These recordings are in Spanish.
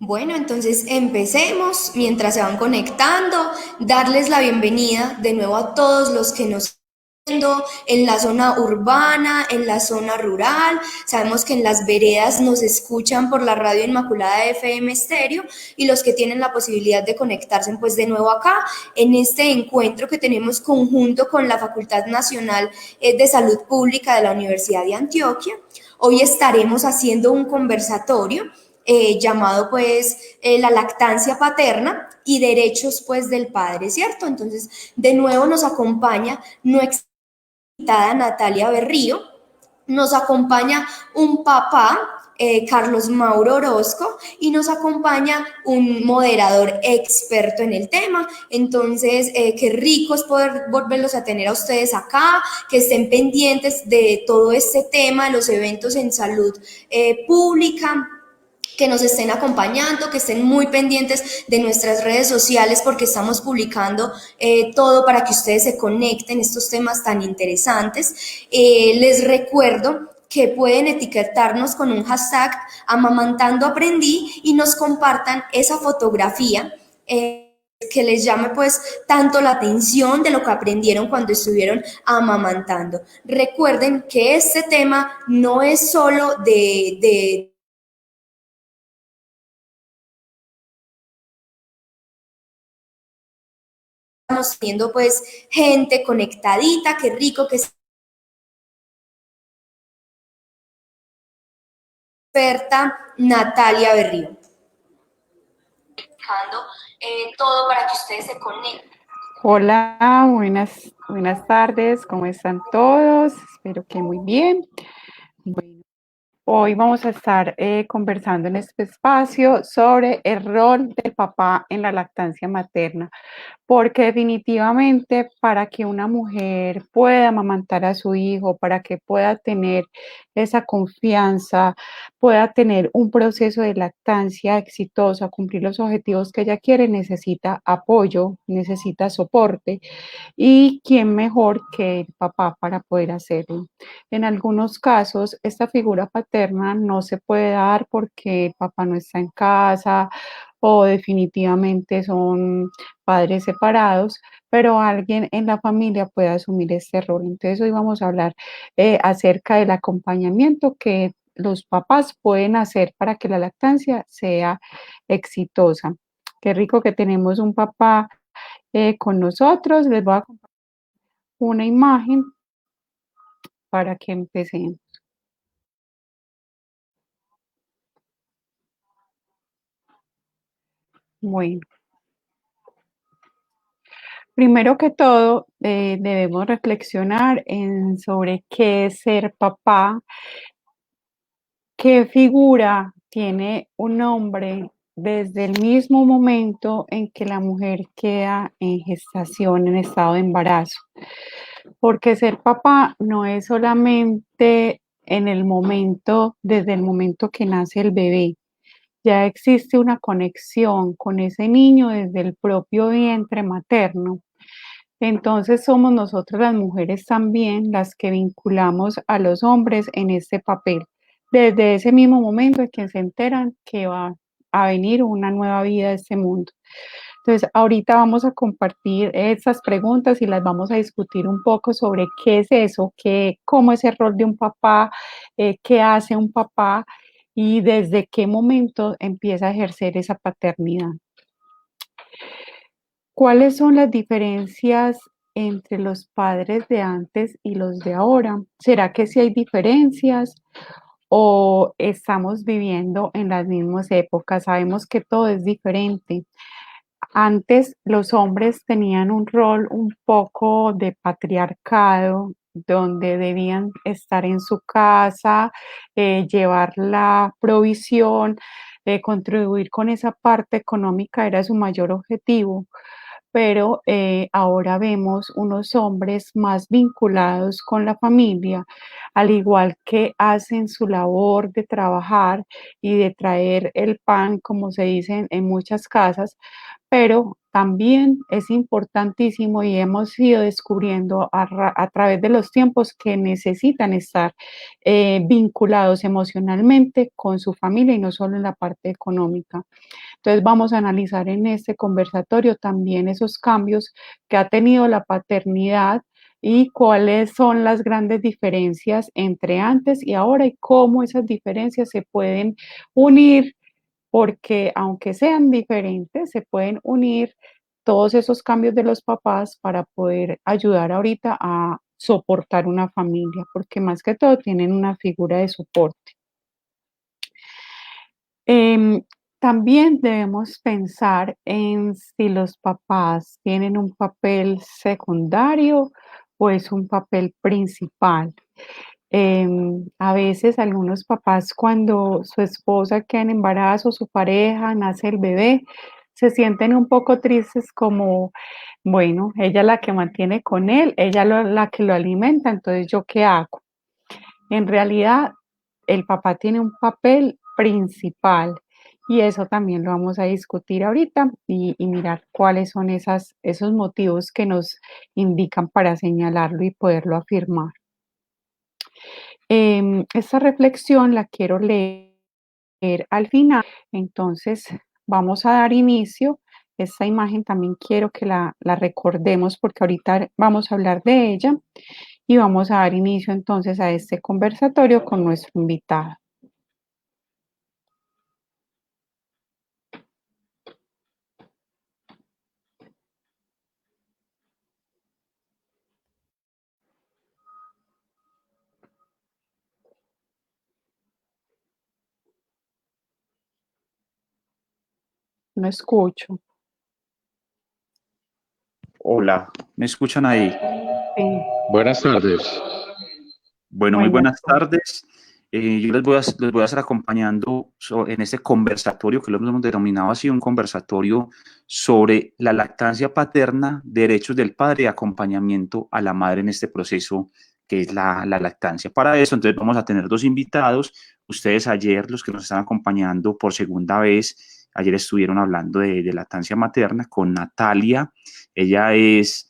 Bueno, entonces empecemos mientras se van conectando, darles la bienvenida de nuevo a todos los que nos están viendo en la zona urbana, en la zona rural. Sabemos que en las veredas nos escuchan por la radio Inmaculada FM Estéreo y los que tienen la posibilidad de conectarse pues de nuevo acá en este encuentro que tenemos conjunto con la Facultad Nacional de Salud Pública de la Universidad de Antioquia. Hoy estaremos haciendo un conversatorio llamado pues la lactancia paterna y derechos pues del padre, ¿cierto? Entonces, de nuevo nos acompaña nuestra invitada Natalia Berrío, nos acompaña un papá, Carlos Mauro Orozco, y nos acompaña un moderador experto en el tema. Entonces, qué rico es poder volverlos a tener a ustedes acá, que estén pendientes de todo este tema, los eventos en salud pública, que nos estén acompañando, que estén muy pendientes de nuestras redes sociales porque estamos publicando todo para que ustedes se conecten estos temas tan interesantes. Les recuerdo que pueden etiquetarnos con un hashtag amamantando aprendí y nos compartan esa fotografía que les llame pues tanto la atención de lo que aprendieron cuando estuvieron amamantando. Recuerden que este tema no es solo de estamos teniendo pues gente conectadita, qué rico que es experta Natalia Berrío. Todo para que ustedes se conecten. Hola, buenas tardes, ¿cómo están todos? Espero que muy bien. Bueno, hoy vamos a estar conversando en este espacio sobre el rol del papá en la lactancia materna, porque definitivamente para que una mujer pueda amamantar a su hijo, para que pueda tener esa confianza, pueda tener un proceso de lactancia exitoso, cumplir los objetivos que ella quiere, necesita apoyo, necesita soporte. ¿Y quién mejor que el papá para poder hacerlo? En algunos casos, esta figura paterna no se puede dar porque el papá no está en casa o definitivamente son padres separados, pero alguien en la familia puede asumir este rol. Entonces, hoy vamos a hablar acerca del acompañamiento que los papás pueden hacer para que la lactancia sea exitosa. Qué rico que tenemos un papá con nosotros. Les voy a compartir una imagen para que empecemos. Bueno, primero que todo, debemos reflexionar sobre qué es ser papá, qué figura tiene un hombre desde el mismo momento en que la mujer queda en gestación, en estado de embarazo. Porque ser papá no es solamente en el momento, desde el momento que nace el bebé. Ya existe una conexión con ese niño desde el propio vientre materno. Entonces somos nosotros las mujeres también las que vinculamos a los hombres en este papel. Desde ese mismo momento en que se enteran que va a venir una nueva vida a este mundo. Entonces, ahorita vamos a compartir estas preguntas y las vamos a discutir un poco sobre qué es eso, cómo es el rol de un papá, qué hace un papá y desde qué momento empieza a ejercer esa paternidad. ¿Cuáles son las diferencias entre los padres de antes y los de ahora? ¿Será que sí hay diferencias o estamos viviendo en las mismas épocas? Sabemos que todo es diferente. Antes los hombres tenían un rol un poco de patriarcado, donde debían estar en su casa, llevar la provisión, contribuir con esa parte económica era su mayor objetivo, pero ahora vemos unos hombres más vinculados con la familia, al igual que hacen su labor de trabajar y de traer el pan, como se dice en muchas casas, pero también es importantísimo y hemos ido descubriendo a través de los tiempos que necesitan estar vinculados emocionalmente con su familia y no solo en la parte económica. Entonces vamos a analizar en este conversatorio también esos cambios que ha tenido la paternidad y cuáles son las grandes diferencias entre antes y ahora y cómo esas diferencias se pueden unir, porque aunque sean diferentes, se pueden unir todos esos cambios de los papás para poder ayudar ahorita a soportar una familia, porque más que todo tienen una figura de soporte. Em, También debemos pensar en si los papás tienen un papel secundario o es un papel principal. A veces algunos papás cuando su esposa queda en embarazo, su pareja, nace el bebé, se sienten un poco tristes como, bueno, ella es la que mantiene con él, ella la que lo alimenta, entonces ¿yo qué hago? En realidad, el papá tiene un papel principal y eso también lo vamos a discutir ahorita y mirar cuáles son esos motivos que nos indican para señalarlo y poderlo afirmar. Esta reflexión la quiero leer al final, entonces vamos a dar inicio. Esta imagen también quiero que la recordemos porque ahorita vamos a hablar de ella y vamos a dar inicio entonces a este conversatorio con nuestro invitado. No escucho. Hola, ¿me escuchan ahí? Sí, Buenas tardes. Bueno, muy buenas buenas tardes. tardes. Yo les voy a estar acompañando en este conversatorio que lo hemos denominado así, un conversatorio sobre la lactancia paterna, derechos del padre y acompañamiento a la madre en este proceso que es la lactancia. Para eso, entonces, vamos a tener dos invitados. Ustedes ayer, los que nos están acompañando por segunda vez, ayer estuvieron hablando de lactancia materna con Natalia. Ella es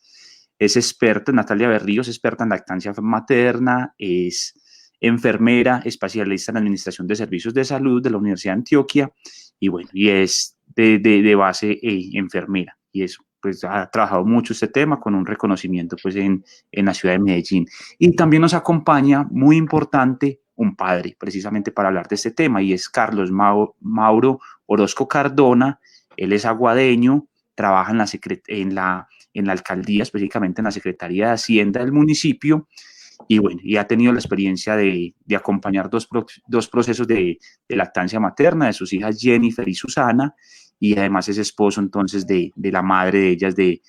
experta, Natalia Berríos, experta en lactancia materna, es enfermera, especialista en administración de servicios de salud de la Universidad de Antioquia y bueno, y es de base enfermera y eso, pues ha trabajado mucho este tema con un reconocimiento pues en la ciudad de Medellín. Y también nos acompaña, muy importante, un padre, precisamente para hablar de este tema, y es Carlos Mauro Orozco Cardona. Él es aguadeño, trabaja en la alcaldía, específicamente en la Secretaría de Hacienda del municipio, y bueno, y ha tenido la experiencia de acompañar dos procesos de lactancia materna de sus hijas Jennifer y Susana, y además es esposo entonces de la madre de ellas, de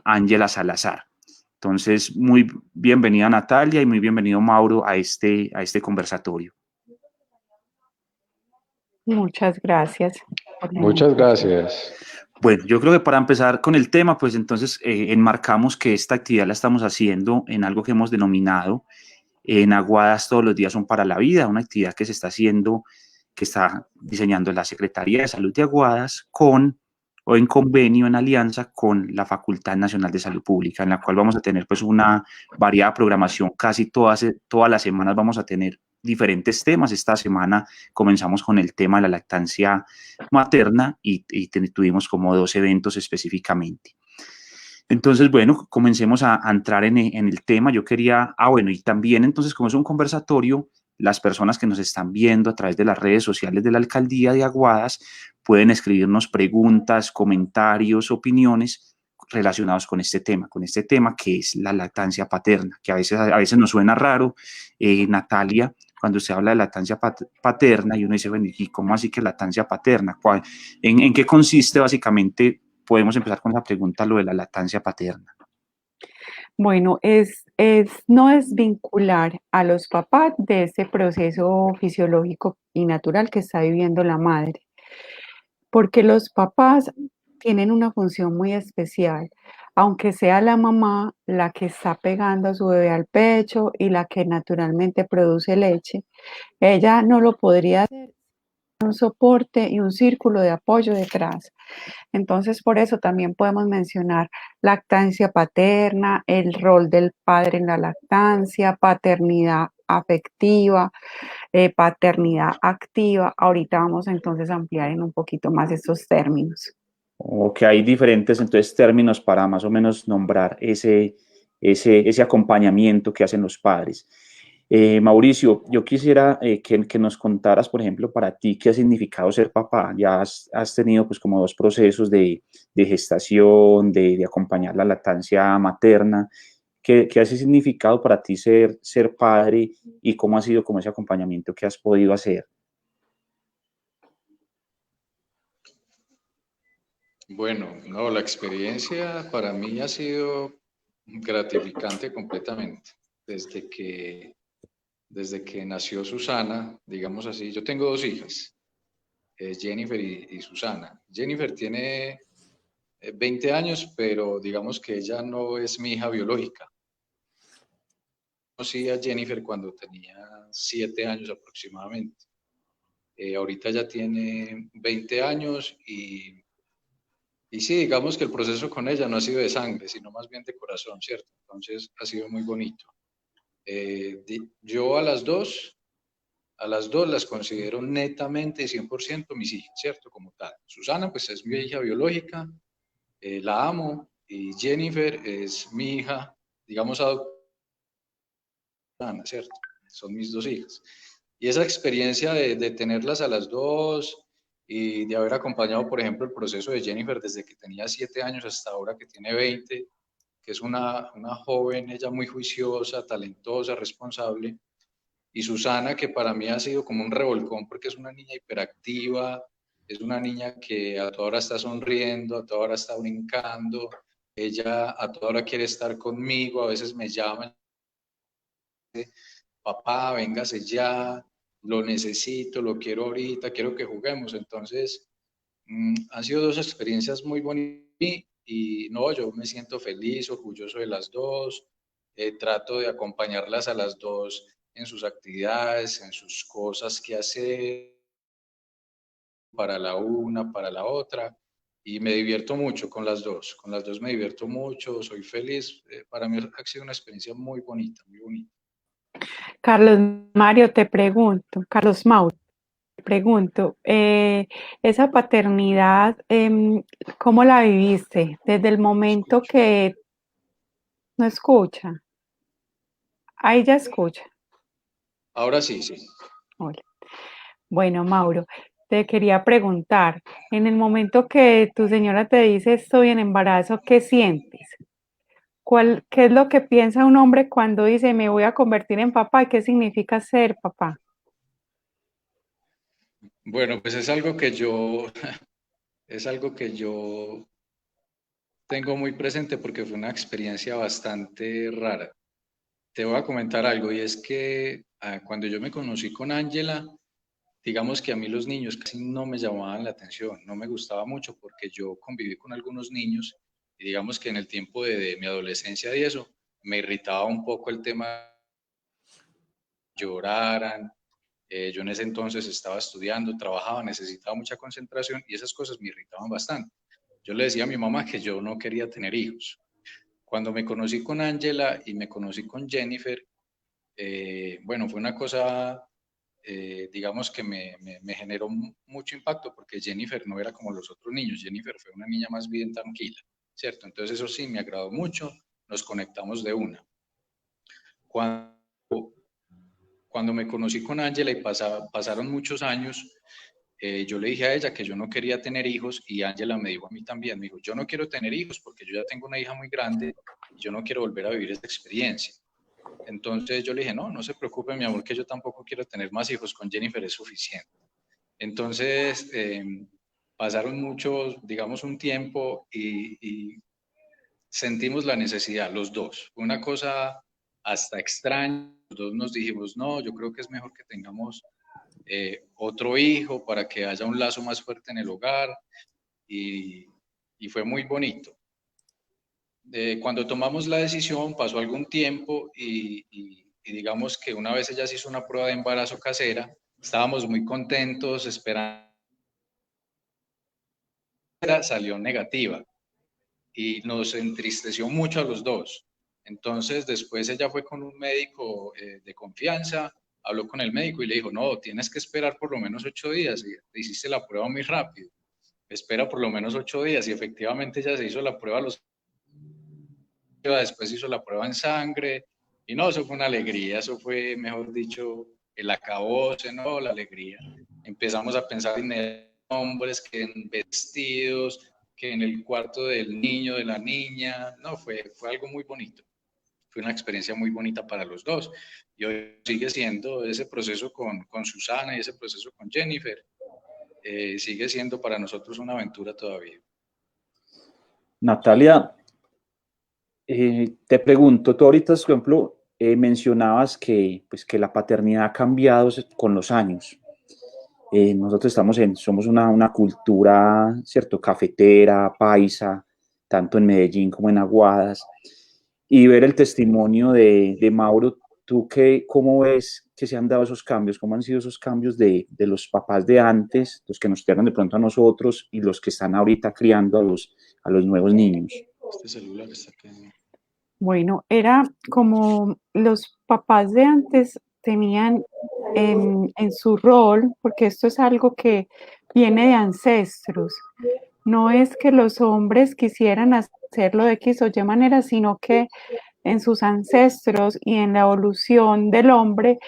Ángela Salazar. Entonces, muy bienvenida Natalia y muy bienvenido Mauro a este conversatorio. Muchas gracias por la Muchas invitación. gracias. Bueno, yo creo que para empezar con el tema, pues entonces enmarcamos que esta actividad la estamos haciendo en algo que hemos denominado en Aguadas todos los días son para la vida, una actividad que se está haciendo, que está diseñando la Secretaría de Salud de Aguadas o en convenio, en alianza con la Facultad Nacional de Salud Pública, en la cual vamos a tener pues una variada programación, casi todas las semanas vamos a tener diferentes temas. Esta semana comenzamos con el tema de la lactancia materna y tuvimos como 2 eventos específicamente. Entonces, bueno, comencemos a entrar en el tema. Yo quería, bueno, y también entonces, como es un conversatorio, las personas que nos están viendo a través de las redes sociales de la Alcaldía de Aguadas pueden escribirnos preguntas, comentarios, opiniones relacionados con este tema que es la lactancia paterna, que a veces nos suena raro, Natalia, cuando se habla de lactancia paterna y uno dice, bueno, ¿y cómo así que lactancia paterna? ¿En qué consiste básicamente? Podemos empezar con la pregunta, lo de la lactancia paterna. Bueno, no es vincular a los papás de ese proceso fisiológico y natural que está viviendo la madre, porque los papás tienen una función muy especial, aunque sea la mamá la que está pegando a su bebé al pecho y la que naturalmente produce leche, ella no lo podría hacer un soporte y un círculo de apoyo detrás. Entonces, por eso también podemos mencionar lactancia paterna, el rol del padre en la lactancia, paternidad afectiva, paternidad activa. Ahorita vamos entonces a ampliar en un poquito más estos términos. O que hay diferentes entonces términos para más o menos nombrar ese acompañamiento que hacen los padres. Mauricio, yo quisiera que nos contaras, por ejemplo, para ti, qué ha significado ser papá. Ya has tenido pues como dos procesos de gestación, de acompañar la lactancia materna. ¿Qué ha significado para ti ser padre y cómo ha sido como ese acompañamiento que has podido hacer? Bueno, no, la experiencia para mí ha sido gratificante completamente. Desde que nació Susana, digamos así, yo tengo dos hijas, Jennifer y Susana. Jennifer tiene 20 años, pero digamos que ella no es mi hija biológica. Conocí a Jennifer cuando tenía 7 años aproximadamente. Ahorita ya tiene 20 años y sí, digamos que el proceso con ella no ha sido de sangre, sino más bien de corazón, ¿cierto? Entonces ha sido muy bonito. Yo a las dos las considero netamente 100% mis hijas, ¿cierto? Como tal. Susana, pues es mi hija biológica, la amo, y Jennifer es mi hija, digamos, adoptada, ¿cierto? Son mis dos hijas. Y esa experiencia de tenerlas a las dos y de haber acompañado, por ejemplo, el proceso de Jennifer desde que tenía 7 años hasta ahora que tiene 20, que es una joven, ella muy juiciosa, talentosa, responsable, y Susana, que para mí ha sido como un revolcón porque es una niña hiperactiva, es una niña que a toda hora está sonriendo, a toda hora está brincando, ella a toda hora quiere estar conmigo, a veces me llama, papá, véngase ya, lo necesito, lo quiero ahorita, quiero que juguemos. Entonces, han sido dos experiencias muy bonitas y no, yo me siento feliz, orgulloso de las dos, trato de acompañarlas a las dos en sus actividades, en sus cosas que hacer, para la una, para la otra, y me divierto mucho con las dos me divierto mucho, soy feliz, para mí ha sido una experiencia muy bonita, muy bonita. Carlos Mario, te pregunto, Carlos Mauro, te pregunto, esa paternidad, ¿cómo la viviste? Desde el momento que no escucha, ahí ya escucha. Ahora sí, sí. Hola. Bueno, Mauro, te quería preguntar, en el momento que tu señora te dice estoy en embarazo, ¿qué sientes? ¿Qué es lo que piensa un hombre cuando dice me voy a convertir en papá? ¿Y qué significa ser papá? Bueno, pues es algo que yo tengo muy presente porque fue una experiencia bastante rara. Te voy a comentar algo y es que cuando yo me conocí con Ángela, digamos que a mí los niños casi no me llamaban la atención, no me gustaba mucho porque yo conviví con algunos niños y digamos que en el tiempo de mi adolescencia y eso, me irritaba un poco el tema de que lloraran. Yo en ese entonces estaba estudiando, trabajaba, necesitaba mucha concentración y esas cosas me irritaban bastante. Yo le decía a mi mamá que yo no quería tener hijos. Cuando me conocí con Angela y me conocí con Jennifer, bueno, fue una cosa, digamos que me generó mucho impacto porque Jennifer no era como los otros niños, Jennifer fue una niña más bien tranquila, ¿cierto? Entonces eso sí, me agradó mucho, nos conectamos de una. Cuando, cuando me conocí con Angela y pasaron muchos años, yo le dije a ella que yo no quería tener hijos y Angela me dijo a mí también, me dijo, yo no quiero tener hijos porque yo ya tengo una hija muy grande y yo no quiero volver a vivir esta experiencia. Entonces yo le dije, no, no se preocupe, mi amor, que yo tampoco quiero tener más hijos, con Jennifer es suficiente. Entonces pasaron muchos, digamos, un tiempo y sentimos la necesidad, los dos. Una cosa hasta extraña, los dos nos dijimos, no, yo creo que es mejor que tengamos otro hijo para que haya un lazo más fuerte en el hogar y, y fue muy bonito. Cuando tomamos la decisión pasó algún tiempo y digamos que una vez ella se hizo una prueba de embarazo casera estábamos muy contentos, esperando, salió negativa y nos entristeció mucho a los dos. Entonces después ella fue con un médico de confianza, habló con el médico y le dijo, no, tienes que esperar por lo menos 8 días, y hiciste la prueba muy rápido, espera por lo menos 8 días, y efectivamente ella se hizo la prueba después hizo la prueba en sangre, y no, eso fue una alegría, eso fue, mejor dicho, el acabose, ¿no? La alegría. Empezamos a pensar en hombres, que en vestidos, que en el cuarto del niño, de la niña, no, fue algo muy bonito. Fue una experiencia muy bonita para los dos. Y hoy sigue siendo ese proceso con Susana y ese proceso con Jennifer, sigue siendo para nosotros una aventura todavía. Natalia, te pregunto, tú ahorita, por ejemplo, mencionabas que, pues, que la paternidad ha cambiado con los años. Nosotros somos una cultura, ¿cierto? Cafetera, paisa, tanto en Medellín como en Aguadas. Y ver el testimonio de Mauro, ¿tú cómo ves que se han dado esos cambios? ¿Cómo han sido esos cambios de los papás de antes, los que nos criaron de pronto a nosotros y los que están ahorita criando a los nuevos niños? Este celular está aquí. Bueno, era como los papás de antes tenían en su rol, porque esto es algo que viene de ancestros. No es que los hombres quisieran hacerlo de X o Y manera, sino que en sus ancestros y en la evolución del hombre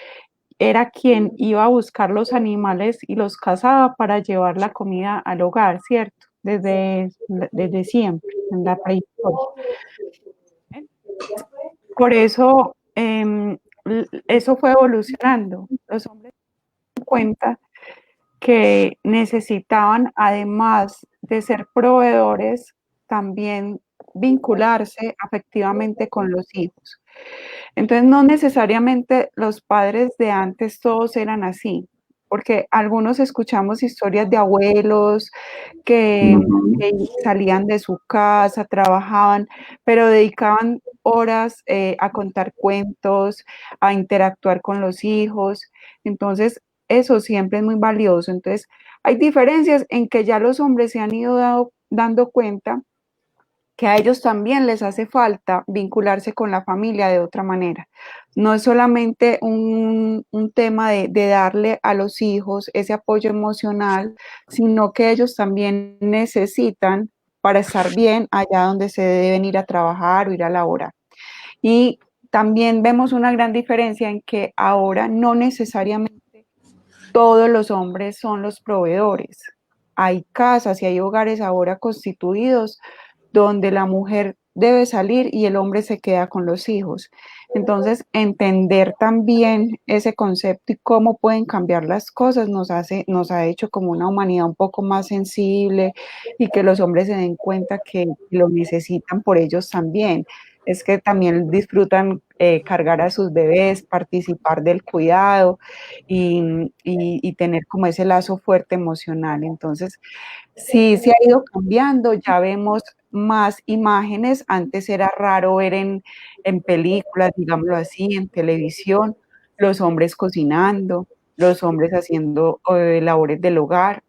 era quien iba a buscar los animales y los cazaba para llevar la comida al hogar, ¿cierto? Desde siempre, en la prehistoria. Por eso, eso fue evolucionando. Los hombres se dieron cuenta que necesitaban, además de ser proveedores, también vincularse afectivamente con los hijos. Entonces, no necesariamente los padres de antes todos eran así, porque algunos escuchamos historias de abuelos que, que salían de su casa, trabajaban, pero dedicaban horas a contar cuentos, a interactuar con los hijos. Entonces, eso siempre es muy valioso. Entonces, hay diferencias en que ya los hombres se han ido dando cuenta que a ellos también les hace falta vincularse con la familia de otra manera. No es solamente un tema de darle a los hijos ese apoyo emocional, sino que ellos también necesitan para estar bien allá donde se deben ir a trabajar o ir a laborar. Y también vemos una gran diferencia en que ahora no necesariamente todos los hombres son los proveedores. Hay casas y hay hogares ahora constituidos donde la mujer debe salir y el hombre se queda con los hijos. Entonces, entender también ese concepto y cómo pueden cambiar las cosas nos ha hecho como una humanidad un poco más sensible y que los hombres se den cuenta que lo necesitan por ellos también. Es que también disfrutan cargar a sus bebés, participar del cuidado y tener como ese lazo fuerte emocional. Entonces, sí, se ha ido cambiando, ya vemos más imágenes, antes era raro ver en películas, digámoslo así, en televisión, los hombres cocinando, los hombres haciendo labores del hogar,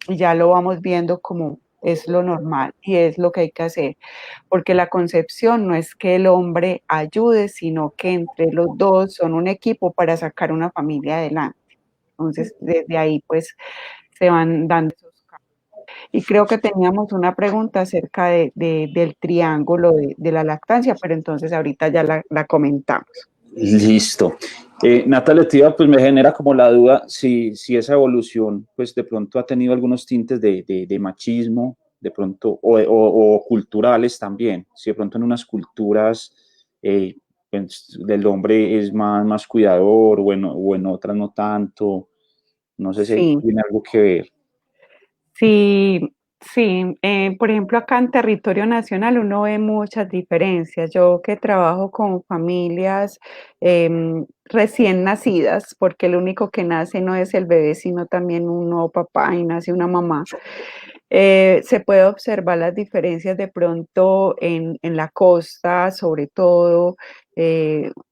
y ya lo vamos viendo como es lo normal y es lo que hay que hacer, porque la concepción no es que el hombre ayude, sino que entre los dos son un equipo para sacar una familia adelante. Entonces, desde ahí pues se van dando esos cambios. Y creo que teníamos una pregunta acerca del triángulo de la lactancia, pero entonces ahorita ya la comentamos. Listo. Natalia, pues me genera como la duda si esa evolución, pues de pronto ha tenido algunos tintes de machismo, de pronto, o culturales también. Si de pronto en unas culturas pues, el hombre es más cuidador, o en otras no tanto. No sé si Sí. tiene algo que ver. Sí, sí. Por ejemplo, acá en territorio nacional uno ve muchas diferencias. Yo que trabajo con familias recién nacidas, porque el único que nace no es el bebé, sino también un nuevo papá y nace una mamá. Se puede observar las diferencias de pronto en la costa, sobre todo.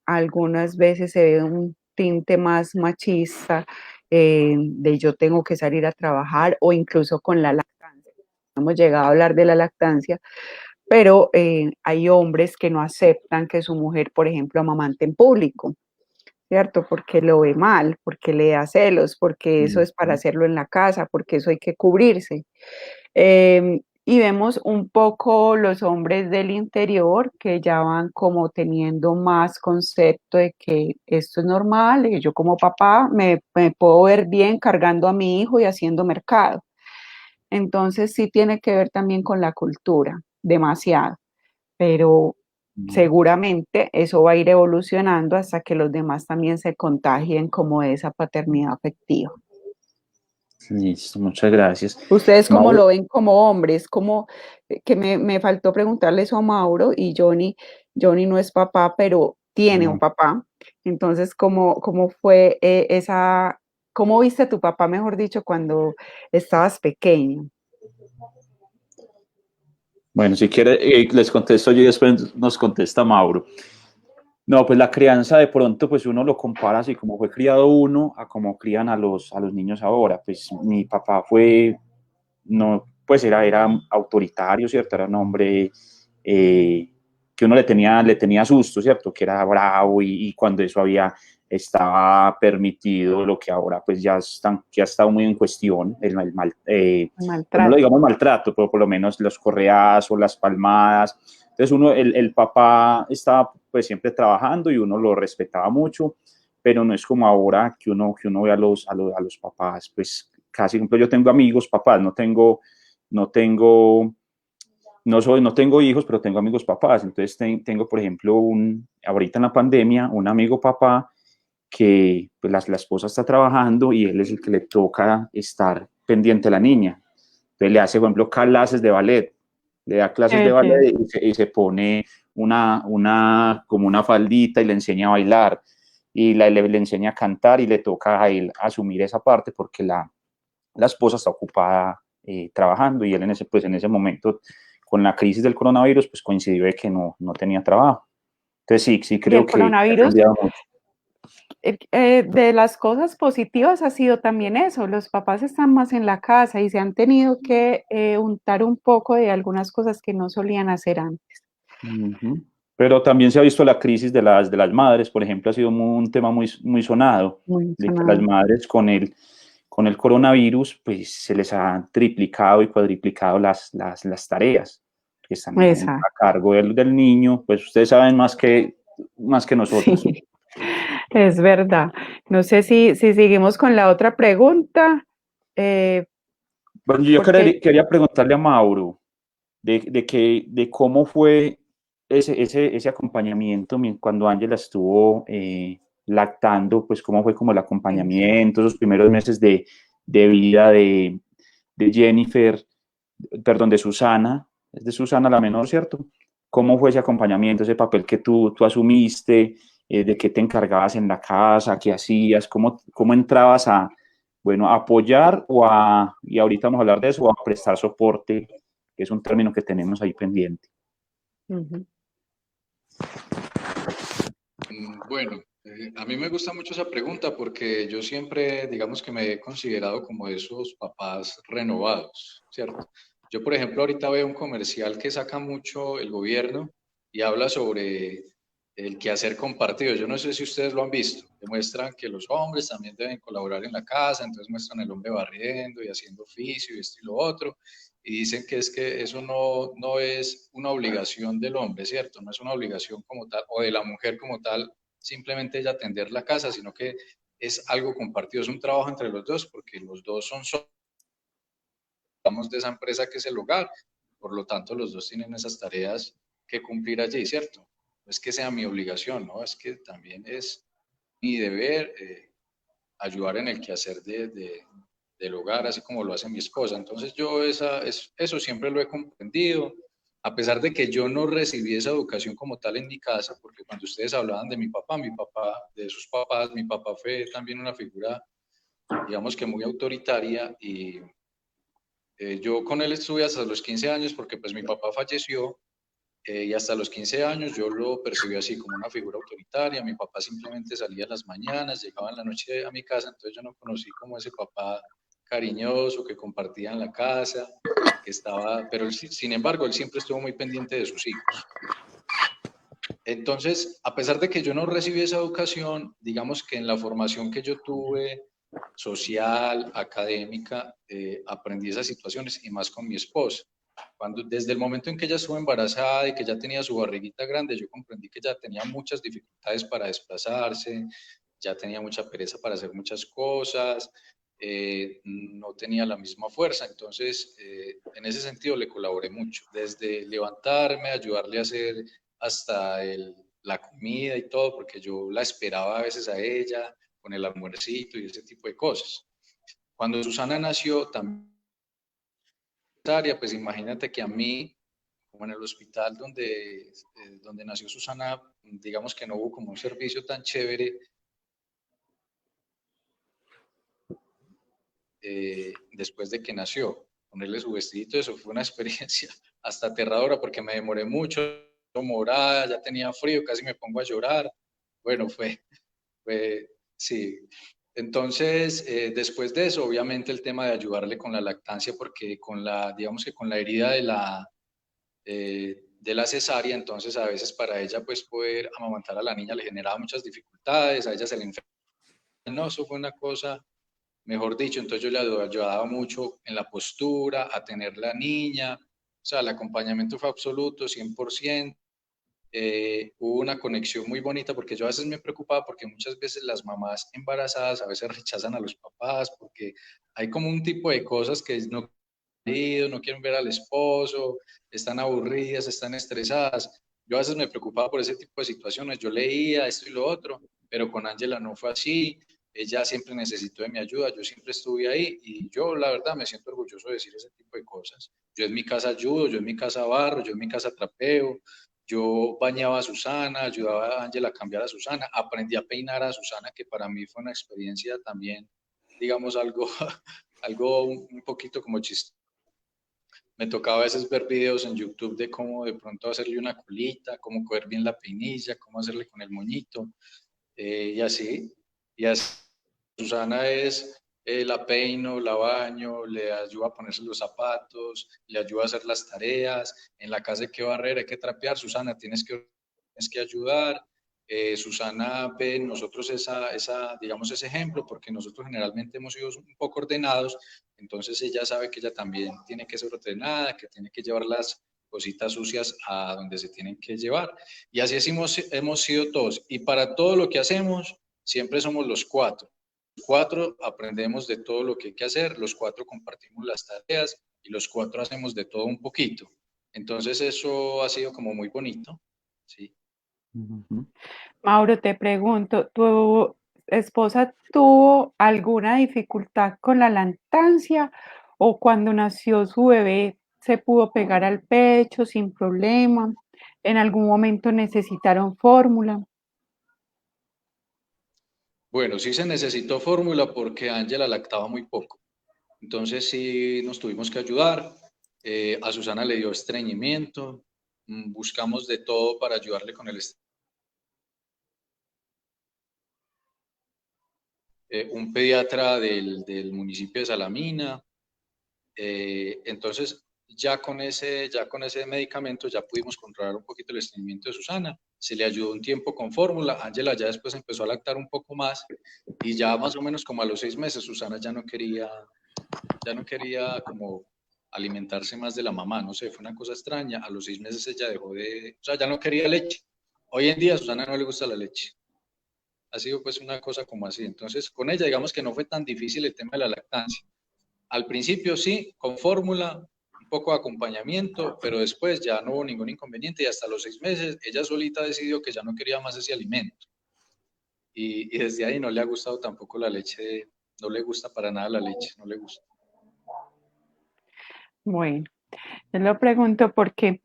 Algunas veces se ve un tinte más machista de yo tengo que salir a trabajar o incluso con la lactancia. No hemos llegado a hablar de la lactancia, pero hay hombres que no aceptan que su mujer, por ejemplo, amamante en público, ¿cierto? Porque lo ve mal, porque le da celos, porque eso es para hacerlo en la casa, porque eso hay que cubrirse. Y vemos un poco los hombres del interior que ya van como teniendo más concepto de que esto es normal, de que yo como papá me puedo ver bien cargando a mi hijo y haciendo mercado. Entonces sí tiene que ver también con la cultura, demasiado, pero seguramente eso va a ir evolucionando hasta que los demás también se contagien como de esa paternidad afectiva. Listo, muchas gracias. ¿Ustedes cómo Mauro, lo ven como hombres? Como que me faltó preguntarle eso a Mauro y Johnny no es papá, pero tiene un no. papá. Entonces, ¿cómo fue cómo viste a tu papá, mejor dicho, cuando estabas pequeño? Bueno, si quiere, les contesto yo y después nos contesta Mauro. No, pues la crianza de pronto, pues uno lo compara así como fue criado uno a como crían a los niños ahora. Pues mi papá fue, no, pues era autoritario, ¿cierto? Era un hombre que uno le tenía susto, ¿cierto? Que era bravo y cuando eso estaba permitido, lo que ahora pues ya ha estado muy en cuestión, pues no lo Maltrato. digamos maltrato, pero por lo menos los correazos, las palmadas. Entonces el papá estaba pues siempre trabajando y uno lo respetaba mucho, pero no es como ahora que uno ve a los papás, pues casi, por ejemplo, yo tengo amigos, papás, no tengo, no tengo hijos, pero tengo amigos papás. Entonces tengo, por ejemplo, ahorita en la pandemia, un amigo papá que pues la esposa está trabajando y él es el que le toca estar pendiente a la niña. Entonces le hace, por ejemplo, clases de ballet, le da clases de Ujú. ballet y se pone como una faldita y le enseña a bailar y le enseña a cantar y le toca a él asumir esa parte porque la esposa está ocupada trabajando y él pues en ese momento con la crisis del coronavirus pues coincidió de que no tenía trabajo. Entonces sí Y creo el que ha coronavirus, cambiado mucho. de las cosas positivas ha sido también eso, los papás están más en la casa y se han tenido que untar un poco de algunas cosas que no solían hacer antes. Ujú. Pero también se ha visto la crisis de las madres, por ejemplo, ha sido un tema muy sonado, Muy de que las sonado. madres con el coronavirus, pues se les ha triplicado y cuadriplicado las tareas que están Exacto. a cargo del niño, pues ustedes saben más que nosotros. Sí, es verdad. No sé si seguimos con la otra pregunta, eh, Bueno, yo porque quería preguntarle a Mauro de cómo fue ese acompañamiento cuando Ángela estuvo lactando, pues cómo fue como el acompañamiento, esos primeros meses de vida de Jennifer, perdón, de Susana, es de Susana la menor, ¿cierto? ¿Cómo fue ese acompañamiento, ese papel que tú asumiste, de qué te encargabas en la casa, qué hacías, cómo entrabas bueno, a apoyar y ahorita vamos a hablar de eso, o a prestar soporte, que es un término que tenemos ahí pendiente? ujú, Bueno, a mí me gusta mucho esa pregunta porque yo siempre, digamos que me he considerado como esos papás renovados, ¿cierto? Yo, por ejemplo, ahorita veo un comercial que saca mucho el gobierno y habla sobre el quehacer compartido. Yo no sé si ustedes lo han visto. Demuestran que los hombres también deben colaborar en la casa, entonces muestran el hombre barriendo y haciendo oficio y esto y lo otro. Y dicen que es que eso no es una obligación del hombre, ¿cierto? No es una obligación como tal, o de la mujer como tal, simplemente ella atender la casa, sino que es algo compartido, es un trabajo entre los dos, porque los dos son de esa empresa que es el hogar, por lo tanto los dos tienen esas tareas que cumplir allí, ¿cierto? No es que sea mi obligación, ¿no? Es que también es mi deber ayudar en el quehacer del hogar, así como lo hace mi esposa. Entonces yo eso siempre lo he comprendido, a pesar de que yo no recibí esa educación como tal en mi casa, porque cuando ustedes hablaban de mi papá, de sus papás, mi papá fue también una figura, digamos que muy autoritaria y yo con él estuve hasta los 15 años porque pues mi papá falleció y hasta los 15 años yo lo percibí así como una figura autoritaria. Mi papá simplemente salía en las mañanas, llegaba en la noche a mi casa, entonces yo no conocí como ese papá cariñoso que compartía en la casa, que estaba, pero él, sin embargo, él siempre estuvo muy pendiente de sus hijos. Entonces, a pesar de que yo no recibí esa educación, digamos que en la formación que yo tuve, social, académica, aprendí esas situaciones y más con mi esposa. Desde el momento en que ella estuvo embarazada y que ya tenía su barriguita grande, yo comprendí que ya tenía muchas dificultades para desplazarse, ya tenía mucha pereza para hacer muchas cosas, no tenía la misma fuerza. Entonces, en ese sentido le colaboré mucho, desde levantarme, ayudarle a hacer hasta la comida y todo, porque yo la esperaba a veces a ella con el almuercito y ese tipo de cosas. Cuando Susana nació, también, pues imagínate que a mí, como en el hospital donde nació Susana, digamos que no hubo como un servicio tan chévere. Después de que nació, ponerle su vestidito, eso fue una experiencia hasta aterradora porque me demoré mucho, morada, ya tenía frío, casi me pongo a llorar. Bueno, sí. Entonces, después de eso, obviamente el tema de ayudarle con la lactancia, porque digamos que con la herida de la cesárea, entonces a veces para ella pues poder amamantar a la niña le generaba muchas dificultades, a ella se le enfermaba. No, eso fue una cosa, mejor dicho, entonces yo le ayudaba mucho en la postura, a tener la niña, o sea, el acompañamiento fue absoluto, 100%. Hubo una conexión muy bonita porque yo a veces me preocupaba porque muchas veces las mamás embarazadas a veces rechazan a los papás porque hay como un tipo de cosas que no quieren ver al esposo, están aburridas, están estresadas. Yo a veces me preocupaba por ese tipo de situaciones, yo leía esto y lo otro, pero con Ángela no fue así. Ella siempre necesitó de mi ayuda, yo siempre estuve ahí y yo la verdad me siento orgulloso de decir ese tipo de cosas. Yo en mi casa ayudo, yo en mi casa barro, yo en mi casa trapeo, yo bañaba a Susana, ayudaba a Ángela a cambiar a Susana, aprendí a peinar a Susana, que para mí fue una experiencia también, digamos, algo, algo un poquito como chistoso. Me tocaba a veces ver videos en YouTube de cómo de pronto hacerle una colita, cómo coger bien la peinilla, cómo hacerle con el moñito, y así. Y así, Susana la peino, la baño, le ayuda a ponerse los zapatos, le ayuda a hacer las tareas. En la casa hay que barrer, hay que trapear. Susana, tienes que ayudar. Susana ve en nosotros digamos, ese ejemplo, porque nosotros generalmente hemos sido un poco ordenados, entonces ella sabe que ella también tiene que ser ordenada, que tiene que llevar las cositas sucias a donde se tienen que llevar. Y así hemos sido todos. Y para todo lo que hacemos, siempre somos los cuatro. Los cuatro aprendemos de todo lo que hay que hacer, los cuatro compartimos las tareas y los cuatro hacemos de todo un poquito. Entonces eso ha sido como muy bonito, ¿sí? Mauro, te pregunto, ¿tu esposa tuvo alguna dificultad con la lactancia o cuando nació su bebé se pudo pegar al pecho sin problema? ¿En algún momento necesitaron fórmula? Bueno, sí se necesitó fórmula porque Ángela lactaba muy poco. Entonces sí nos tuvimos que ayudar. A Susana le dio estreñimiento. Buscamos de todo para ayudarle con el estreñimiento. Un pediatra del municipio de Salamina. Entonces, ya con ese medicamento ya pudimos controlar un poquito el estreñimiento de Susana. Se le ayudó un tiempo con fórmula. Ángela ya después empezó a lactar un poco más y ya más o menos como a los 6 meses Susana ya no quería como alimentarse más de la mamá. No sé, fue una cosa extraña. A los 6 meses ella dejó o sea, ya no quería leche. Hoy en día a Susana no le gusta la leche. Ha sido pues una cosa como así. Entonces, con ella digamos que no fue tan difícil el tema de la lactancia. Al principio sí, con fórmula, un poco de acompañamiento, pero después ya no hubo ningún inconveniente y hasta los 6 meses ella solita decidió que ya no quería más ese alimento. Y desde ahí no le ha gustado tampoco la leche, no le gusta para nada la leche, no le gusta. Bueno, yo lo pregunto porque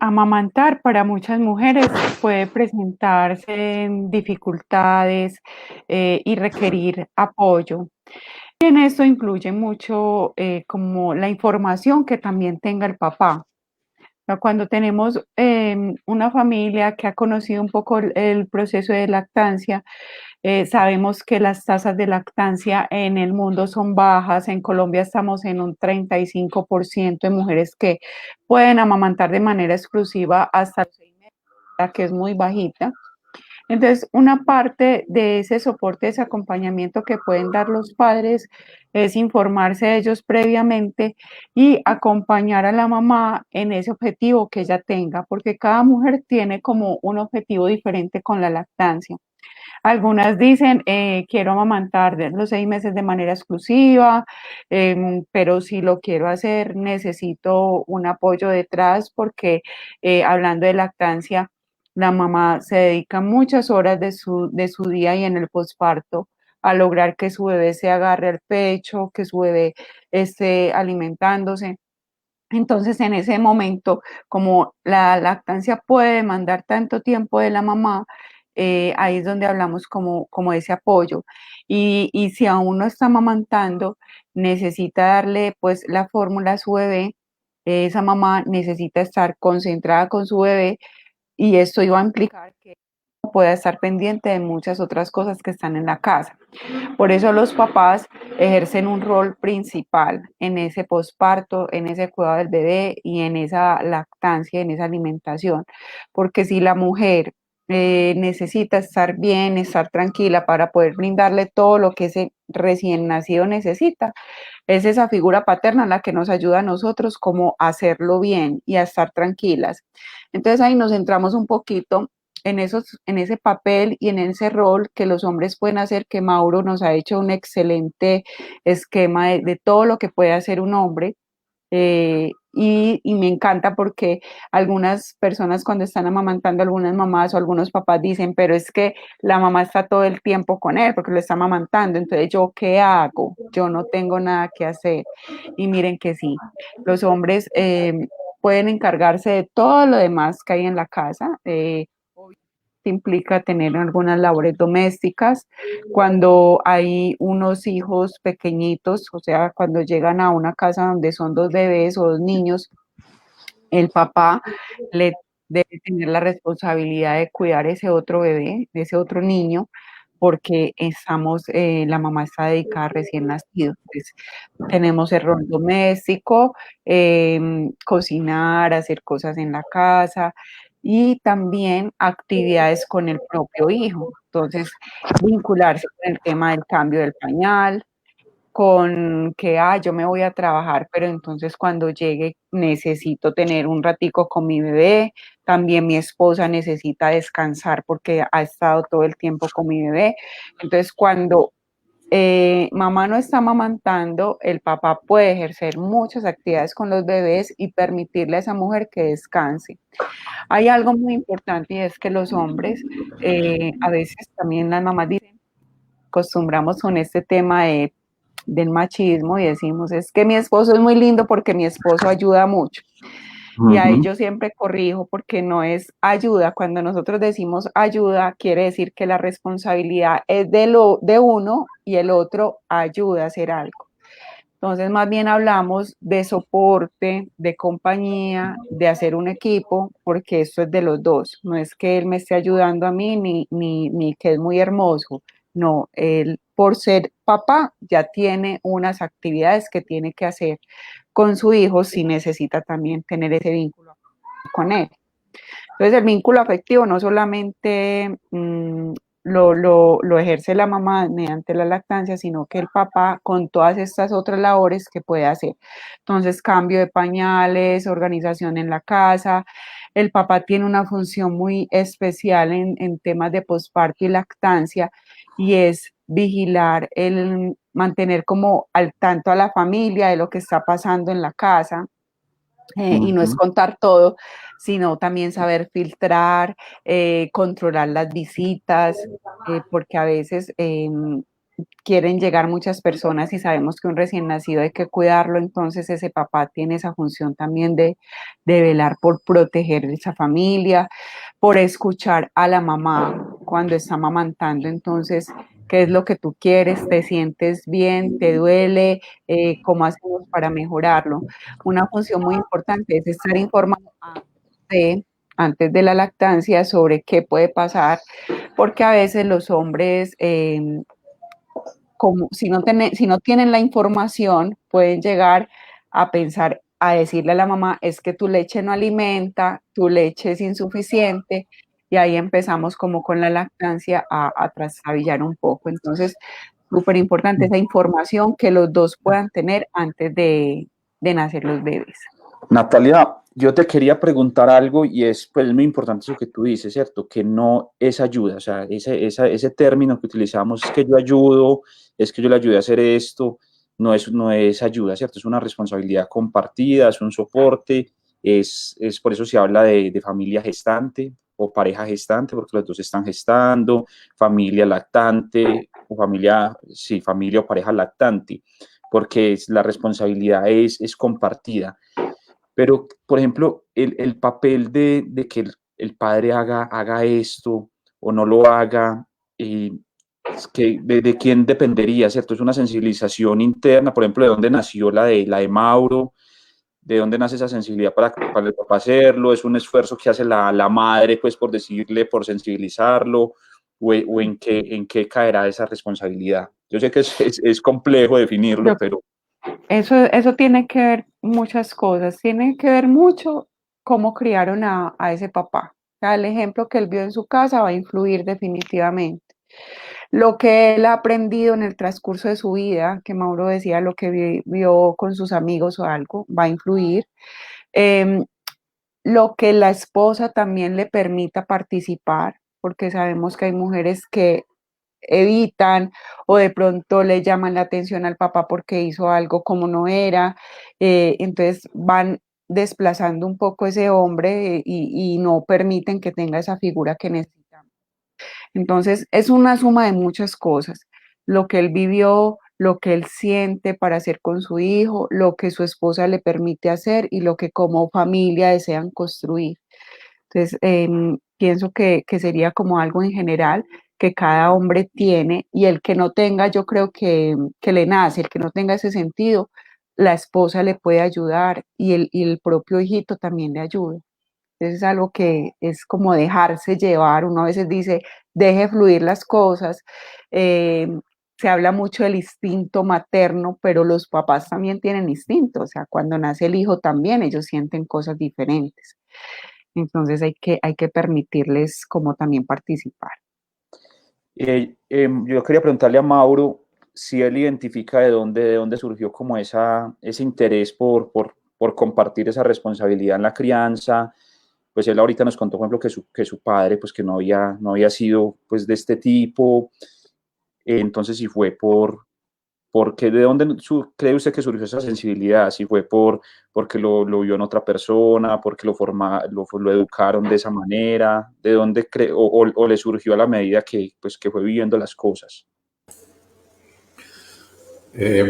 amamantar para muchas mujeres puede presentarse dificultades y requerir apoyo. Y en esto influye mucho como la información que también tenga el papá. Cuando tenemos una familia que ha conocido un poco el proceso de lactancia, sabemos que las tasas de lactancia en el mundo son bajas. En Colombia estamos en un 35% de mujeres que pueden amamantar de manera exclusiva hasta los 6 meses, que es muy bajita. Entonces, una parte de ese soporte, ese acompañamiento que pueden dar los padres es informarse de ellos previamente y acompañar a la mamá en ese objetivo que ella tenga, porque cada mujer tiene como un objetivo diferente con la lactancia. Algunas dicen, quiero amamantar de los 6 meses de manera exclusiva, pero si lo quiero hacer, necesito un apoyo detrás porque hablando de lactancia, la mamá se dedica muchas horas de su día y en el posparto a lograr que su bebé se agarre al pecho, que su bebé esté alimentándose. Entonces, en ese momento, como la lactancia puede demandar tanto tiempo de la mamá, ahí es donde hablamos como ese apoyo. Y si aún no está amamantando, necesita darle pues la fórmula a su bebé, esa mamá necesita estar concentrada con su bebé y esto iba a implicar que pueda estar pendiente de muchas otras cosas que están en la casa. Por eso los papás ejercen un rol principal en ese posparto, en ese cuidado del bebé y en esa lactancia, en esa alimentación. Porque si la mujer necesita estar bien, estar tranquila para poder brindarle todo lo que ese recién nacido necesita, es esa figura paterna la que nos ayuda a nosotros como a hacerlo bien y a estar tranquilas. Entonces ahí nos centramos un poquito en ese papel y en ese rol que los hombres pueden hacer, que Mauro nos ha hecho un excelente esquema de todo lo que puede hacer un hombre. Y me encanta porque algunas personas cuando están amamantando, algunas mamás o algunos papás dicen, pero es que la mamá está todo el tiempo con él porque lo está amamantando, entonces ¿yo qué hago? Yo no tengo nada que hacer. Y miren que sí, los hombres pueden encargarse de todo lo demás que hay en la casa. Implica tener algunas labores domésticas. Cuando hay unos hijos pequeñitos, o sea, cuando llegan a una casa donde son dos bebés o dos niños, el papá le debe tener la responsabilidad de cuidar ese otro bebé, ese otro niño, porque la mamá está dedicada a recién nacido. Entonces, tenemos el rol doméstico, cocinar, hacer cosas en la casa y también actividades con el propio hijo. Entonces, vincularse con el tema del cambio del pañal, con que, yo me voy a trabajar, pero entonces cuando llegue necesito tener un ratico con mi bebé. También mi esposa necesita descansar porque ha estado todo el tiempo con mi bebé. Entonces, cuando mamá no está amamantando, el papá puede ejercer muchas actividades con los bebés y permitirle a esa mujer que descanse. Hay algo muy importante y es que los hombres, a veces también las mamás dicen, acostumbramos con este tema del machismo y decimos, es que mi esposo es muy lindo porque mi esposo ayuda mucho. Y ahí yo siempre corrijo porque no es ayuda. Cuando nosotros decimos ayuda, quiere decir que la responsabilidad es de uno y el otro ayuda a hacer algo. Entonces, más bien hablamos de soporte, de compañía, de hacer un equipo, porque esto es de los dos. No es que él me esté ayudando a mí ni que es muy hermoso. No, él por ser papá ya tiene unas actividades que tiene que hacer con su hijo si necesita también tener ese vínculo con él. Entonces el vínculo afectivo no solamente lo ejerce la mamá mediante la lactancia, sino que el papá con todas estas otras labores que puede hacer. Entonces cambio de pañales, organización en la casa. El papá tiene una función muy especial en temas de posparto y lactancia y es vigilar, mantener como al tanto a la familia de lo que está pasando en la casa. Y no es contar todo, sino también saber filtrar, controlar las visitas, porque a veces quieren llegar muchas personas y sabemos que un recién nacido hay que cuidarlo, entonces ese papá tiene esa función también de velar por proteger esa familia, por escuchar a la mamá cuando está amamantando, entonces qué es lo que tú quieres, te sientes bien, te duele, cómo hacemos para mejorarlo. Una función muy importante es estar informado antes de la lactancia sobre qué puede pasar, porque a veces los hombres, como si no tienen la información, pueden llegar a pensar, a decirle a la mamá, es que tu leche no alimenta, tu leche es insuficiente, y ahí empezamos como con la lactancia a trastabillar un poco. Entonces, súper importante esa información que los dos puedan tener antes de nacer los bebés. Natalia, yo te quería preguntar algo y es pues muy importante eso que tú dices, ¿cierto? Que no es ayuda, o sea, ese término que utilizamos es que yo ayudo, es que yo le ayudé a hacer esto, no es ayuda, ¿cierto? Es una responsabilidad compartida, es un soporte, es por eso se habla de familia gestante o pareja gestante, porque los dos están gestando, familia lactante o familia o pareja lactante, porque la responsabilidad es compartida. Pero, por ejemplo, el papel de que el padre haga esto o no lo haga, es que de quién dependería, ¿cierto? Es una sensibilización interna, por ejemplo, de dónde nació la de Mauro, de dónde nace esa sensibilidad para el papá hacerlo, es un esfuerzo que hace la madre, pues, por decirle, por sensibilizarlo, o en qué caerá esa responsabilidad. Yo sé que es complejo definirlo, pero... Eso tiene que ver muchas cosas, tiene que ver mucho cómo criaron a ese papá. O sea, el ejemplo que él vio en su casa va a influir definitivamente. Lo que él ha aprendido en el transcurso de su vida, que Mauro decía, lo que vio con sus amigos o algo, va a influir. Lo que la esposa también le permita participar, porque sabemos que hay mujeres que evitan o de pronto le llaman la atención al papá porque hizo algo como no era, entonces van desplazando un poco ese hombre, y no permiten que tenga esa figura que necesitamos. Entonces es una suma de muchas cosas, lo que él vivió, lo que él siente para hacer con su hijo, lo que su esposa le permite hacer y lo que como familia desean construir. Entonces, pienso que sería como algo en general que cada hombre tiene, y el que no tenga, yo creo que le nace, el que no tenga ese sentido, la esposa le puede ayudar y el propio hijito también le ayuda. Entonces es algo que es como dejarse llevar, uno a veces dice, deje fluir las cosas. eh, Se habla mucho del instinto materno, pero los papás también tienen instinto, o sea, cuando nace el hijo también ellos sienten cosas diferentes. Entonces hay que permitirles como también participar. Yo quería preguntarle a Mauro si él identifica de dónde surgió como ese interés por compartir esa responsabilidad en la crianza. Pues él ahorita nos contó, por ejemplo, que su padre, pues que no había sido pues de este tipo. Entonces, si fue porque ¿de dónde cree usted que surgió esa sensibilidad? Si fue porque lo vio en otra persona, porque lo educaron de esa manera, ¿de dónde cree, o le surgió a la medida que fue viviendo las cosas?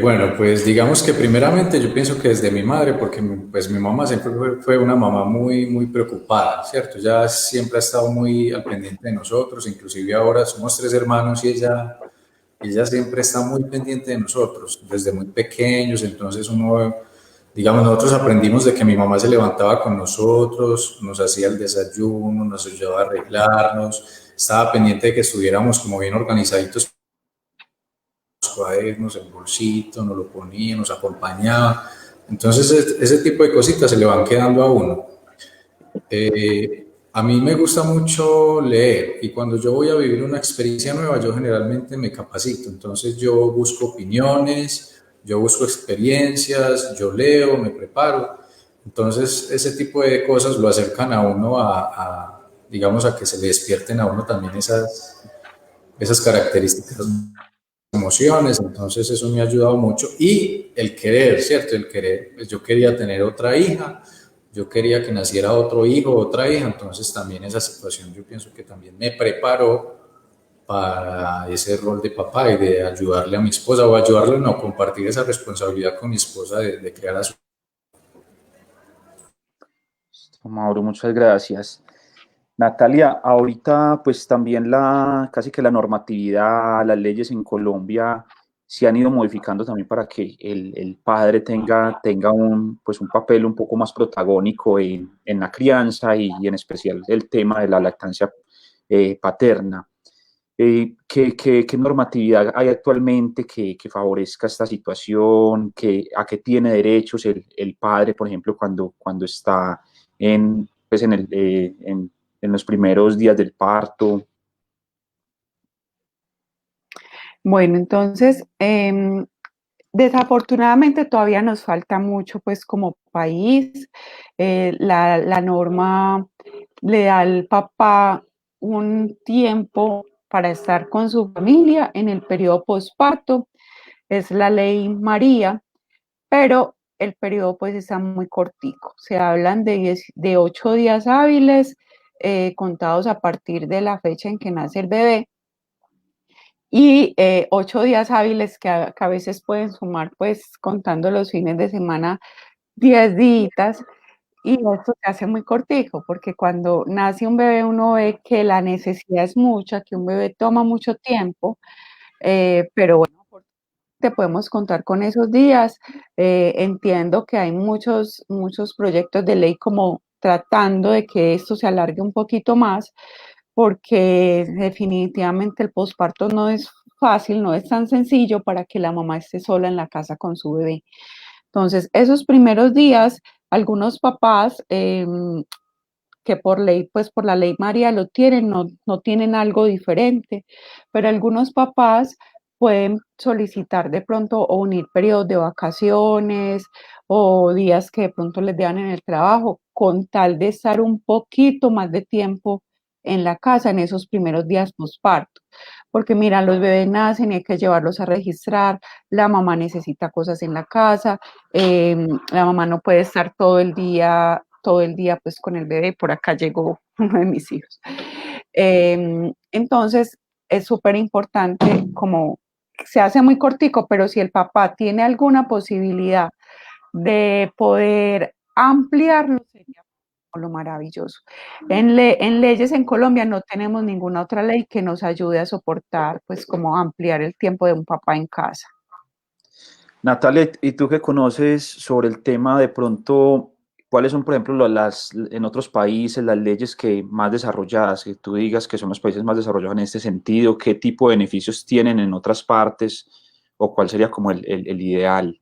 Bueno, pues digamos que primeramente yo pienso que desde mi madre, porque pues mi mamá siempre fue una mamá muy preocupada, ¿cierto? Ella siempre ha estado muy al pendiente de nosotros, inclusive ahora somos tres hermanos y ella siempre está muy pendiente de nosotros, desde muy pequeños. Entonces digamos, nosotros aprendimos de que mi mamá se levantaba con nosotros, nos hacía el desayuno, nos ayudaba a arreglarnos, estaba pendiente de que estuviéramos como bien organizaditos, cuadernos, el bolsito, nos lo ponía, nos acompañaba. Entonces ese tipo de cositas se le van quedando a uno. A mí me gusta mucho leer, y cuando yo voy a vivir una experiencia nueva, yo generalmente me capacito. Entonces yo busco opiniones, yo busco experiencias, yo leo, me preparo. Entonces ese tipo de cosas lo acercan a uno digamos, a que se le despierten a uno también esas características, emociones. Entonces eso me ha ayudado mucho. Y el querer, ¿cierto? El querer, pues yo quería tener otra hija, yo quería que naciera otro hijo, otra hija. Entonces también esa situación yo pienso que también me preparó para ese rol de papá y de ayudarle a mi esposa, o ayudarle, no, compartir esa responsabilidad con mi esposa de crear a su... Mauro, muchas gracias. Natalia, ahorita pues también casi que la normatividad, las leyes en Colombia se han ido modificando también para que el padre tenga pues un papel un poco más protagónico en la crianza y en especial el tema de la lactancia paterna. ¿Qué normatividad hay actualmente que favorezca esta situación? ¿A qué tiene derechos el padre, por ejemplo, cuando está pues en los primeros días del parto? Bueno, entonces, desafortunadamente todavía nos falta mucho, pues como país. La norma le da al papá un tiempo para estar con su familia en el periodo posparto, es la ley María, pero el periodo pues está muy cortico. Se hablan de 8 días hábiles contados a partir de la fecha en que nace el bebé y 8 días hábiles que a veces pueden sumar, pues contando los fines de semana, 10 días, y esto se hace muy cortico, porque cuando nace un bebé uno ve que la necesidad es mucha, que un bebé toma mucho tiempo, pero bueno, te podemos contar con esos días. Entiendo que hay muchos proyectos de ley como tratando de que esto se alargue un poquito más, porque definitivamente el posparto no es fácil, no es tan sencillo para que la mamá esté sola en la casa con su bebé. Entonces, esos primeros días, algunos papás que por ley, pues por la ley María lo tienen, no tienen algo diferente, pero algunos papás pueden solicitar de pronto o unir periodos de vacaciones o días que de pronto les dan en el trabajo, con tal de estar un poquito más de tiempo en la casa en esos primeros días postparto. Porque mira, los bebés nacen y hay que llevarlos a registrar, la mamá necesita cosas en la casa, la mamá no puede estar todo el día pues con el bebé. Por acá llegó uno de mis hijos. Entonces es súper importante, como se hace muy cortico, pero si el papá tiene alguna posibilidad de poder ampliarlo, sería lo maravilloso. En leyes en Colombia no tenemos ninguna otra ley que nos ayude a soportar, pues como ampliar el tiempo de un papá en casa. Natalia, ¿y tú qué conoces sobre el tema de pronto, cuáles son, por ejemplo, en otros países las leyes que más desarrolladas, que tú digas que son los países más desarrollados en este sentido? ¿Qué tipo de beneficios tienen en otras partes? ¿O cuál sería como el ideal?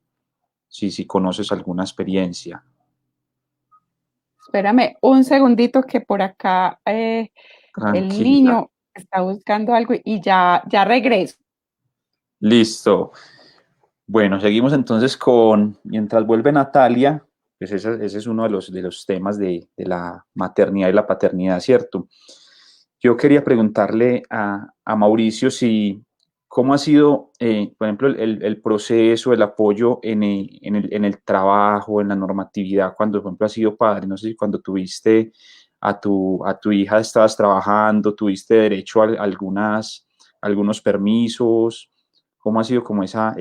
Si conoces alguna experiencia. Espérame un segundito que por acá el Tranquila. niño está buscando algo y ya regreso. Listo. Bueno, seguimos entonces mientras vuelve Natalia, pues ese es uno de los temas de la maternidad y la paternidad, ¿cierto? Yo quería preguntarle a Mauricio cómo ha sido, por ejemplo, el proceso, el apoyo en el trabajo, en la normatividad, cuando, por ejemplo, has sido padre. No sé si cuando tuviste a tu hija estabas trabajando, tuviste derecho a algunos permisos. ¿Cómo ha sido como esa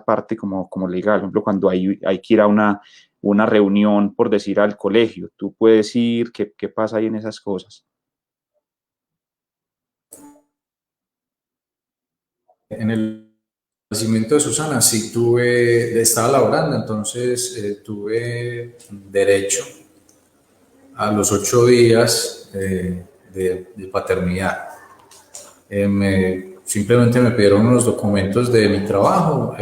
parte como legal? Por ejemplo, cuando hay que ir a una reunión, por decir, al colegio, tú puedes ir. ¿Qué pasa ahí en esas cosas? En el nacimiento de Susana sí estaba laborando, entonces tuve derecho a los 8 días de paternidad. Simplemente me pidieron unos documentos de mi trabajo.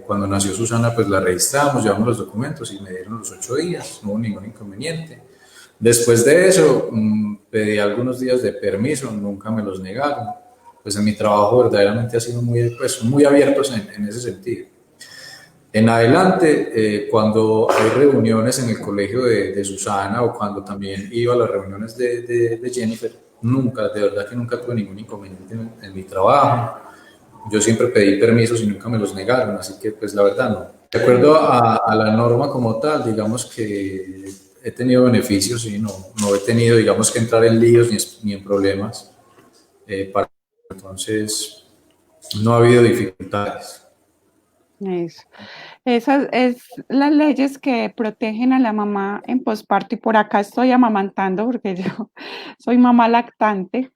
Cuando nació Susana, pues la registramos, llevamos los documentos y me dieron los 8 días, no hubo ningún inconveniente. Después de eso, pedí algunos días de permiso, nunca me los negaron. Pues en mi trabajo verdaderamente ha sido muy abiertos en ese sentido. En adelante, cuando hay reuniones en el colegio de Susana o cuando también iba a las reuniones de Jennifer, de verdad que nunca tuve ningún inconveniente en mi trabajo. Yo siempre pedí permisos y nunca me los negaron, así que pues la verdad no. De acuerdo a la norma como tal, digamos que he tenido beneficios y no he tenido, digamos, que entrar en líos ni en problemas. Entonces, no ha habido dificultades. Eso. Esas es las leyes que protegen a la mamá en posparto y por acá estoy amamantando porque yo soy mamá lactante.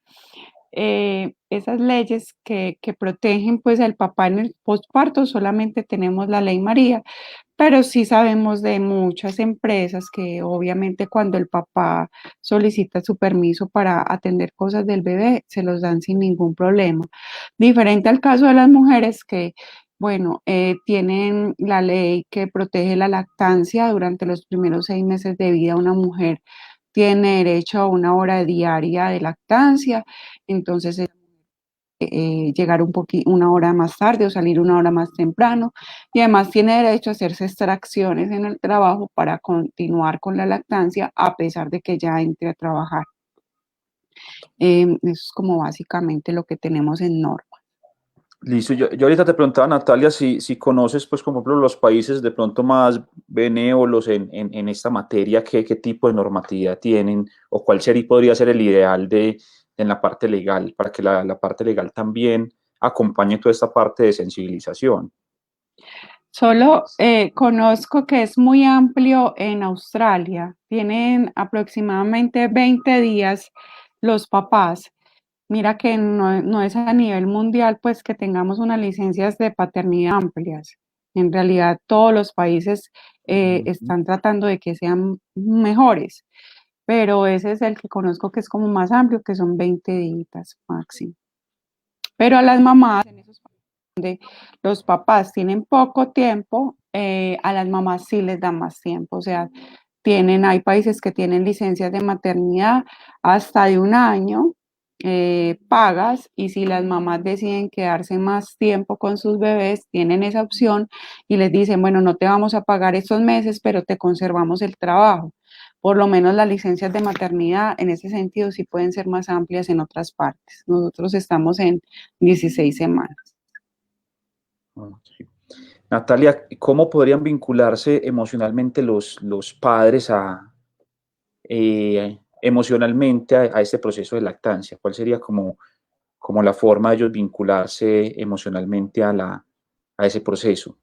Esas leyes que protegen pues al papá en el posparto, solamente tenemos la ley María, pero sí sabemos de muchas empresas que obviamente cuando el papá solicita su permiso para atender cosas del bebé, se los dan sin ningún problema. Diferente al caso de las mujeres que, bueno, tienen la ley que protege la lactancia durante los primeros 6 meses de vida. Una mujer tiene derecho a una hora diaria de lactancia, entonces llegar una hora más tarde o salir una hora más temprano y además tiene derecho a hacerse extracciones en el trabajo para continuar con la lactancia a pesar de que ya entre a trabajar. Eso es como básicamente lo que tenemos en norma. Listo, yo ahorita te preguntaba, Natalia, si conoces, pues, como por ejemplo, los países de pronto más benévolos en esta materia, qué tipo de normatividad tienen o cuál sería, podría ser el ideal en la parte legal, para que la parte legal también acompañe toda esta parte de sensibilización. Solo conozco que es muy amplio en Australia. Tienen aproximadamente 20 días los papás. Mira que no es a nivel mundial, pues que tengamos unas licencias de paternidad amplias. En realidad, todos los países están tratando de que sean mejores, pero ese es el que conozco que es como más amplio, que son 20 días máximo. Pero a las mamás, en esos países donde los papás tienen poco tiempo, a las mamás sí les dan más tiempo. O sea, hay países que tienen licencias de maternidad hasta de un año pagas y si las mamás deciden quedarse más tiempo con sus bebés, tienen esa opción y les dicen, bueno, no te vamos a pagar estos meses, pero te conservamos el trabajo. Por lo menos las licencias de maternidad en ese sentido sí pueden ser más amplias en otras partes. Nosotros estamos en 16 semanas. Sí. Natalia, ¿cómo podrían vincularse emocionalmente los padres emocionalmente a este proceso de lactancia? ¿Cuál sería como la forma de ellos vincularse emocionalmente a ese proceso?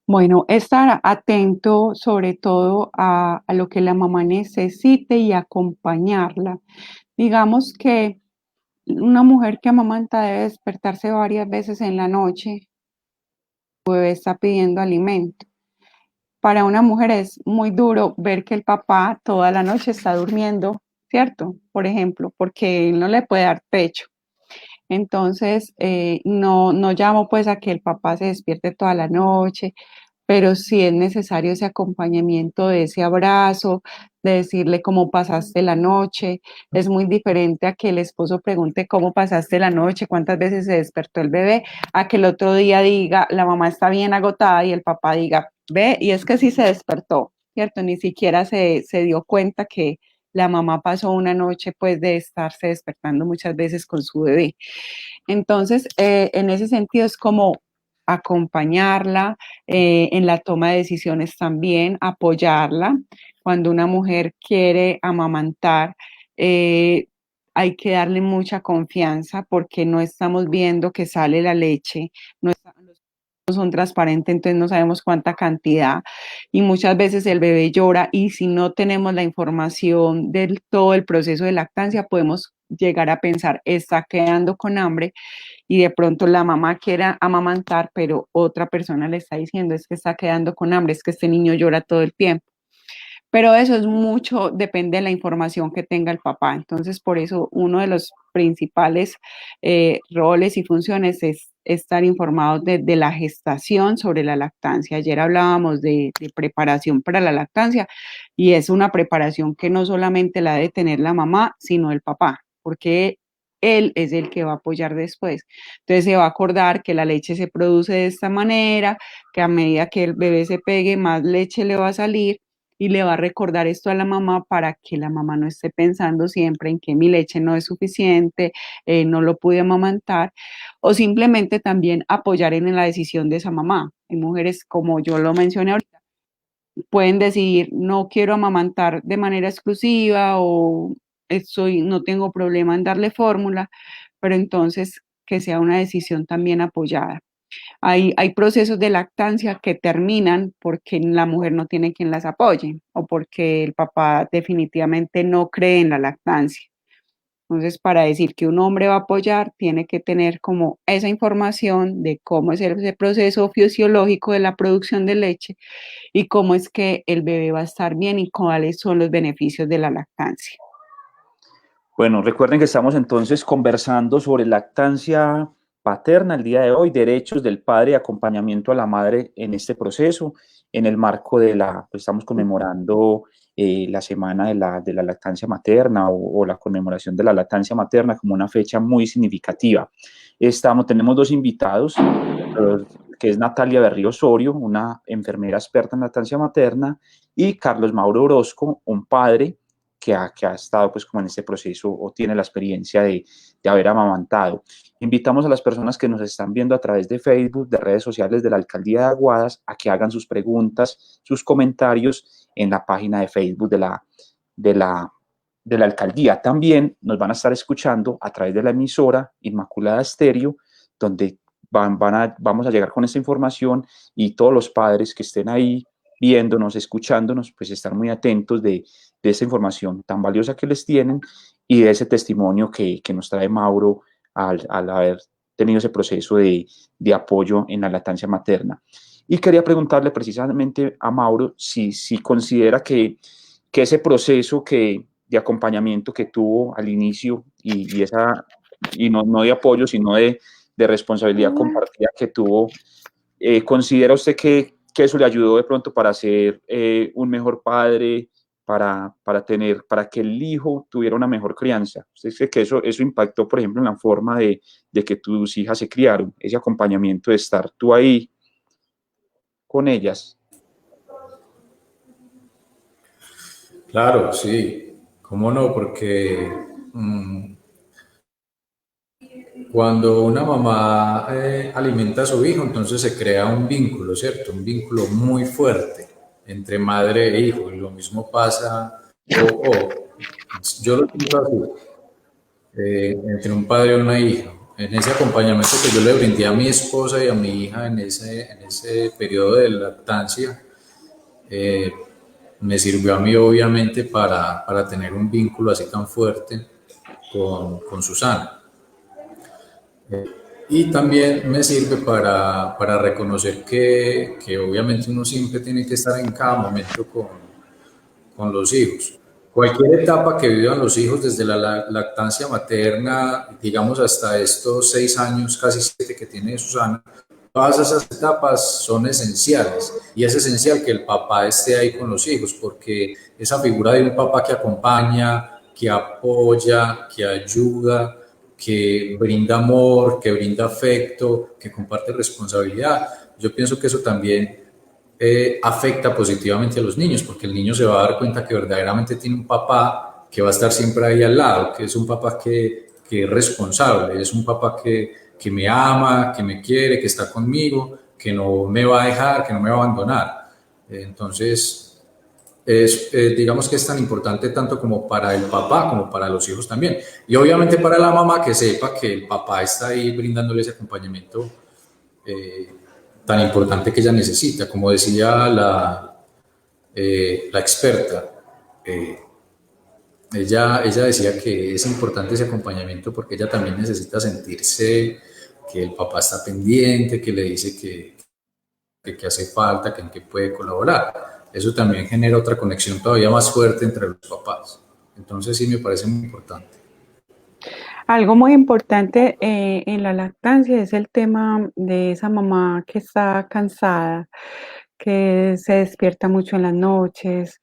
Bueno, estar atento sobre todo a lo que la mamá necesite y acompañarla. Digamos que una mujer que amamanta debe despertarse varias veces en la noche, el bebé está pidiendo alimento. Para una mujer es muy duro ver que el papá toda la noche está durmiendo, ¿cierto? Por ejemplo, porque él no le puede dar pecho. Entonces, no llamo pues a que el papá se despierte toda la noche, pero sí es necesario ese acompañamiento de ese abrazo, de decirle cómo pasaste la noche. Es muy diferente a que el esposo pregunte cómo pasaste la noche, cuántas veces se despertó el bebé, a que el otro día diga, la mamá está bien agotada y el papá diga, ve, y es que sí se despertó, ¿cierto? Ni siquiera se dio cuenta que la mamá pasó una noche pues de estarse despertando muchas veces con su bebé. Entonces, en ese sentido es como acompañarla en la toma de decisiones también, apoyarla. Cuando una mujer quiere amamantar, hay que darle mucha confianza porque no estamos viendo que sale la leche, no son transparentes, entonces no sabemos cuánta cantidad y muchas veces el bebé llora y si no tenemos la información del todo el proceso de lactancia, podemos llegar a pensar, está quedando con hambre y de pronto la mamá quiera amamantar, pero otra persona le está diciendo es que está quedando con hambre, es que este niño llora todo el tiempo. Pero eso es mucho, depende de la información que tenga el papá. Entonces, por eso uno de los principales roles y funciones es estar informados de la gestación sobre la lactancia. Ayer hablábamos de preparación para la lactancia y es una preparación que no solamente la debe tener la mamá, sino el papá, porque él es el que va a apoyar después. Entonces se va a acordar que la leche se produce de esta manera, que a medida que el bebé se pegue, más leche le va a salir y le va a recordar esto a la mamá para que la mamá no esté pensando siempre en que mi leche no es suficiente, no lo pude amamantar, o simplemente también apoyar en la decisión de esa mamá. Hay mujeres, como yo lo mencioné ahorita, pueden decidir no quiero amamantar de manera exclusiva o no tengo problema en darle fórmula, pero entonces que sea una decisión también apoyada. Hay procesos de lactancia que terminan porque la mujer no tiene quien las apoye o porque el papá definitivamente no cree en la lactancia. Entonces, para decir que un hombre va a apoyar, tiene que tener como esa información de cómo es ese proceso fisiológico de la producción de leche y cómo es que el bebé va a estar bien y cuáles son los beneficios de la lactancia. Bueno, recuerden que estamos entonces conversando sobre lactancia paterna el día de hoy, derechos del padre y acompañamiento a la madre en este proceso, en el marco pues estamos conmemorando la semana de la lactancia materna o la conmemoración de la lactancia materna como una fecha muy significativa. Tenemos dos invitados, que es Natalia Berrío Osorio, una enfermera experta en lactancia materna, y Carlos Mauro Orozco, un padre que ha estado pues como en este proceso o tiene la experiencia de haber amamantado. Invitamos a las personas que nos están viendo a través de Facebook, de redes sociales de la Alcaldía de Aguadas, a que hagan sus preguntas, sus comentarios en la página de Facebook de la, de la Alcaldía. También nos van a estar escuchando a través de la emisora Inmaculada Estéreo, donde vamos a llegar con esta información y todos los padres que estén ahí viéndonos, escuchándonos, pues estar muy atentos de esa información tan valiosa que les tienen y de ese testimonio que nos trae Mauro al haber tenido ese proceso de apoyo en la lactancia materna. Y quería preguntarle precisamente a Mauro si considera que ese proceso de acompañamiento que tuvo al inicio y no de apoyo, sino de responsabilidad compartida que tuvo, ¿considera usted que eso le ayudó de pronto para ser un mejor padre, para que el hijo tuviera una mejor crianza? ¿Usted cree que eso impactó, por ejemplo, en la forma de que tus hijas se criaron, ese acompañamiento de estar tú ahí con ellas? Claro, sí, cómo no, porque cuando una mamá alimenta a su hijo, entonces se crea un vínculo, ¿cierto? Un vínculo muy fuerte entre madre e hijo. Y lo mismo pasa, yo lo siento así, entre un padre y una hija. En ese acompañamiento que yo le brindé a mi esposa y a mi hija en ese periodo de lactancia, eh, me sirvió a mí obviamente para tener un vínculo así tan fuerte con Susana. Y también me sirve para reconocer que obviamente uno siempre tiene que estar en cada momento con los hijos. Cualquier etapa que vivan los hijos, desde la lactancia materna, digamos hasta estos 6 años, casi 7 que tiene Susana, todas esas etapas son esenciales y es esencial que el papá esté ahí con los hijos porque esa figura de un papá que acompaña, que apoya, que ayuda, que brinda amor, que brinda afecto, que comparte responsabilidad, yo pienso que eso también afecta positivamente a los niños, porque el niño se va a dar cuenta que verdaderamente tiene un papá que va a estar siempre ahí al lado, que es un papá que es responsable, es un papá que me ama, que me quiere, que está conmigo, que no me va a dejar, que no me va a abandonar. Entonces, digamos que es tan importante tanto como para el papá como para los hijos también. Y obviamente para la mamá que sepa que el papá está ahí brindándole ese acompañamiento tan importante que ella necesita. Como decía la experta, ella decía que es importante ese acompañamiento porque ella también necesita sentirse que el papá está pendiente, que le dice que hace falta, que en qué puede colaborar. Eso también genera otra conexión todavía más fuerte entre los papás. Entonces sí me parece muy importante. Algo muy importante en la lactancia es el tema de esa mamá que está cansada, que se despierta mucho en las noches,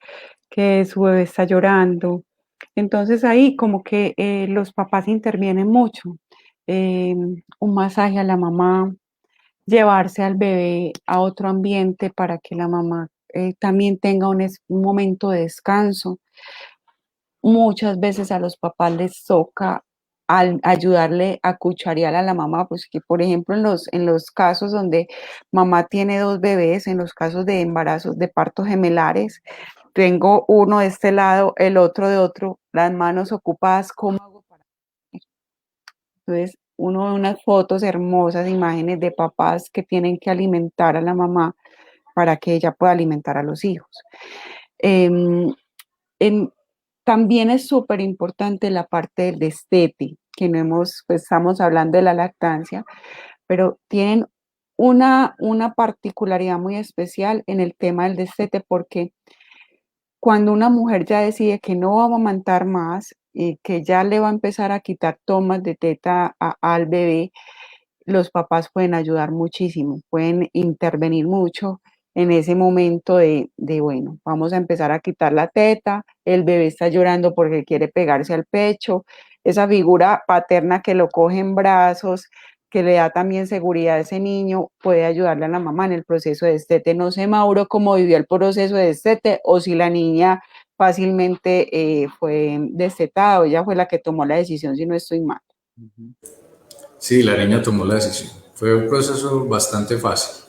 que su bebé está llorando. Entonces ahí como que los papás intervienen mucho. Un masaje a la mamá, llevarse al bebé a otro ambiente para que la mamá también tenga un momento de descanso. Muchas veces a los papás les toca ayudarle a cucharear a la mamá, pues que por ejemplo en los casos donde mamá tiene dos bebés, en los casos de embarazos, de partos gemelares, tengo uno de este lado, el otro de otro, las manos ocupadas, ¿cómo hago para comer? Entonces, uno ve unas fotos hermosas, imágenes de papás que tienen que alimentar a la mamá para que ella pueda alimentar a los hijos. Em, en- También es súper importante la parte del destete, que no hemos, pues estamos hablando de la lactancia, pero tienen una particularidad muy especial en el tema del destete, porque cuando una mujer ya decide que no va a amamantar más y que ya le va a empezar a quitar tomas de teta al bebé, los papás pueden ayudar muchísimo, pueden intervenir mucho en ese momento bueno, vamos a empezar a quitar la teta, el bebé está llorando porque quiere pegarse al pecho, esa figura paterna que lo coge en brazos, que le da también seguridad a ese niño, puede ayudarle a la mamá en el proceso de destete. No sé, Mauro, cómo vivió el proceso de destete o si la niña fácilmente fue destetada o ella fue la que tomó la decisión, si no estoy mal. Ujú. Sí, la niña tomó la decisión. Fue un proceso bastante fácil.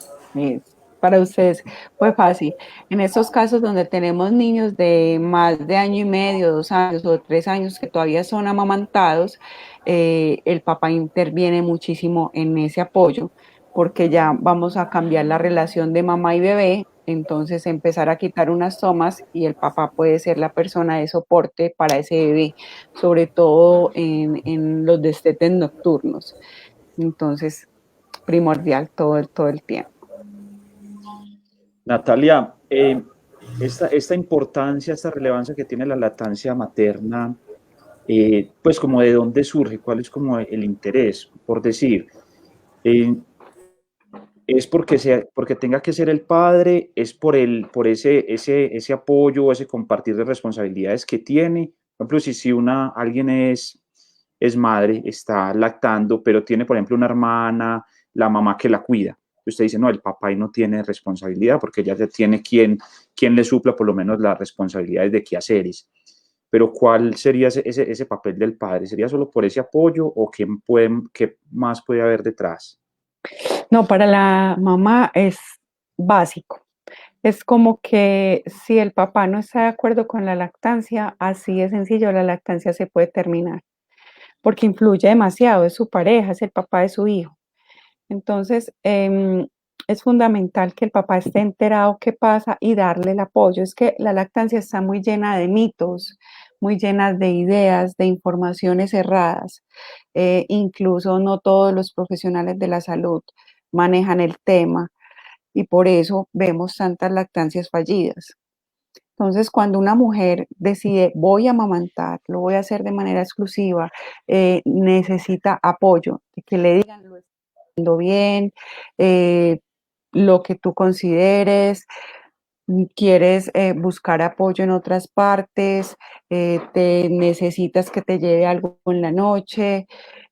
Para ustedes fue fácil. En estos casos donde tenemos niños de más de año y medio, 2 años o 3 años que todavía son amamantados, el papá interviene muchísimo en ese apoyo porque ya vamos a cambiar la relación de mamá y bebé, entonces empezar a quitar unas tomas y el papá puede ser la persona de soporte para ese bebé, sobre todo en los destetes nocturnos. Entonces, primordial todo el tiempo. Natalia, esta importancia, esta relevancia que tiene la lactancia materna, pues como de dónde surge, cuál es como el interés, por decir, eh, es porque tenga que ser el padre, es por ese apoyo, ese compartir de responsabilidades que tiene. Por ejemplo, si alguien es madre, está lactando, pero tiene, por ejemplo, una hermana, la mamá que la cuida. Usted dice, no, el papá ahí no tiene responsabilidad porque ya tiene quien le supla por lo menos las responsabilidades de quehaceres. Pero ¿cuál sería ese papel del padre? ¿Sería solo por ese apoyo o qué más puede haber detrás? No, para la mamá es básico. Es como que si el papá no está de acuerdo con la lactancia, así de sencillo, la lactancia se puede terminar, porque influye demasiado, es su pareja, es el papá de su hijo. Entonces, es fundamental que el papá esté enterado qué pasa y darle el apoyo. Es que la lactancia está muy llena de mitos, muy llena de ideas, de informaciones erradas. Incluso no todos los profesionales de la salud manejan el tema y por eso vemos tantas lactancias fallidas. Entonces, cuando una mujer decide voy a amamantar, lo voy a hacer de manera exclusiva, necesita apoyo, de que le digan lo está haciendo bien, eh, lo que tú consideres, quieres buscar apoyo en otras partes, te necesitas que te lleve algo en la noche,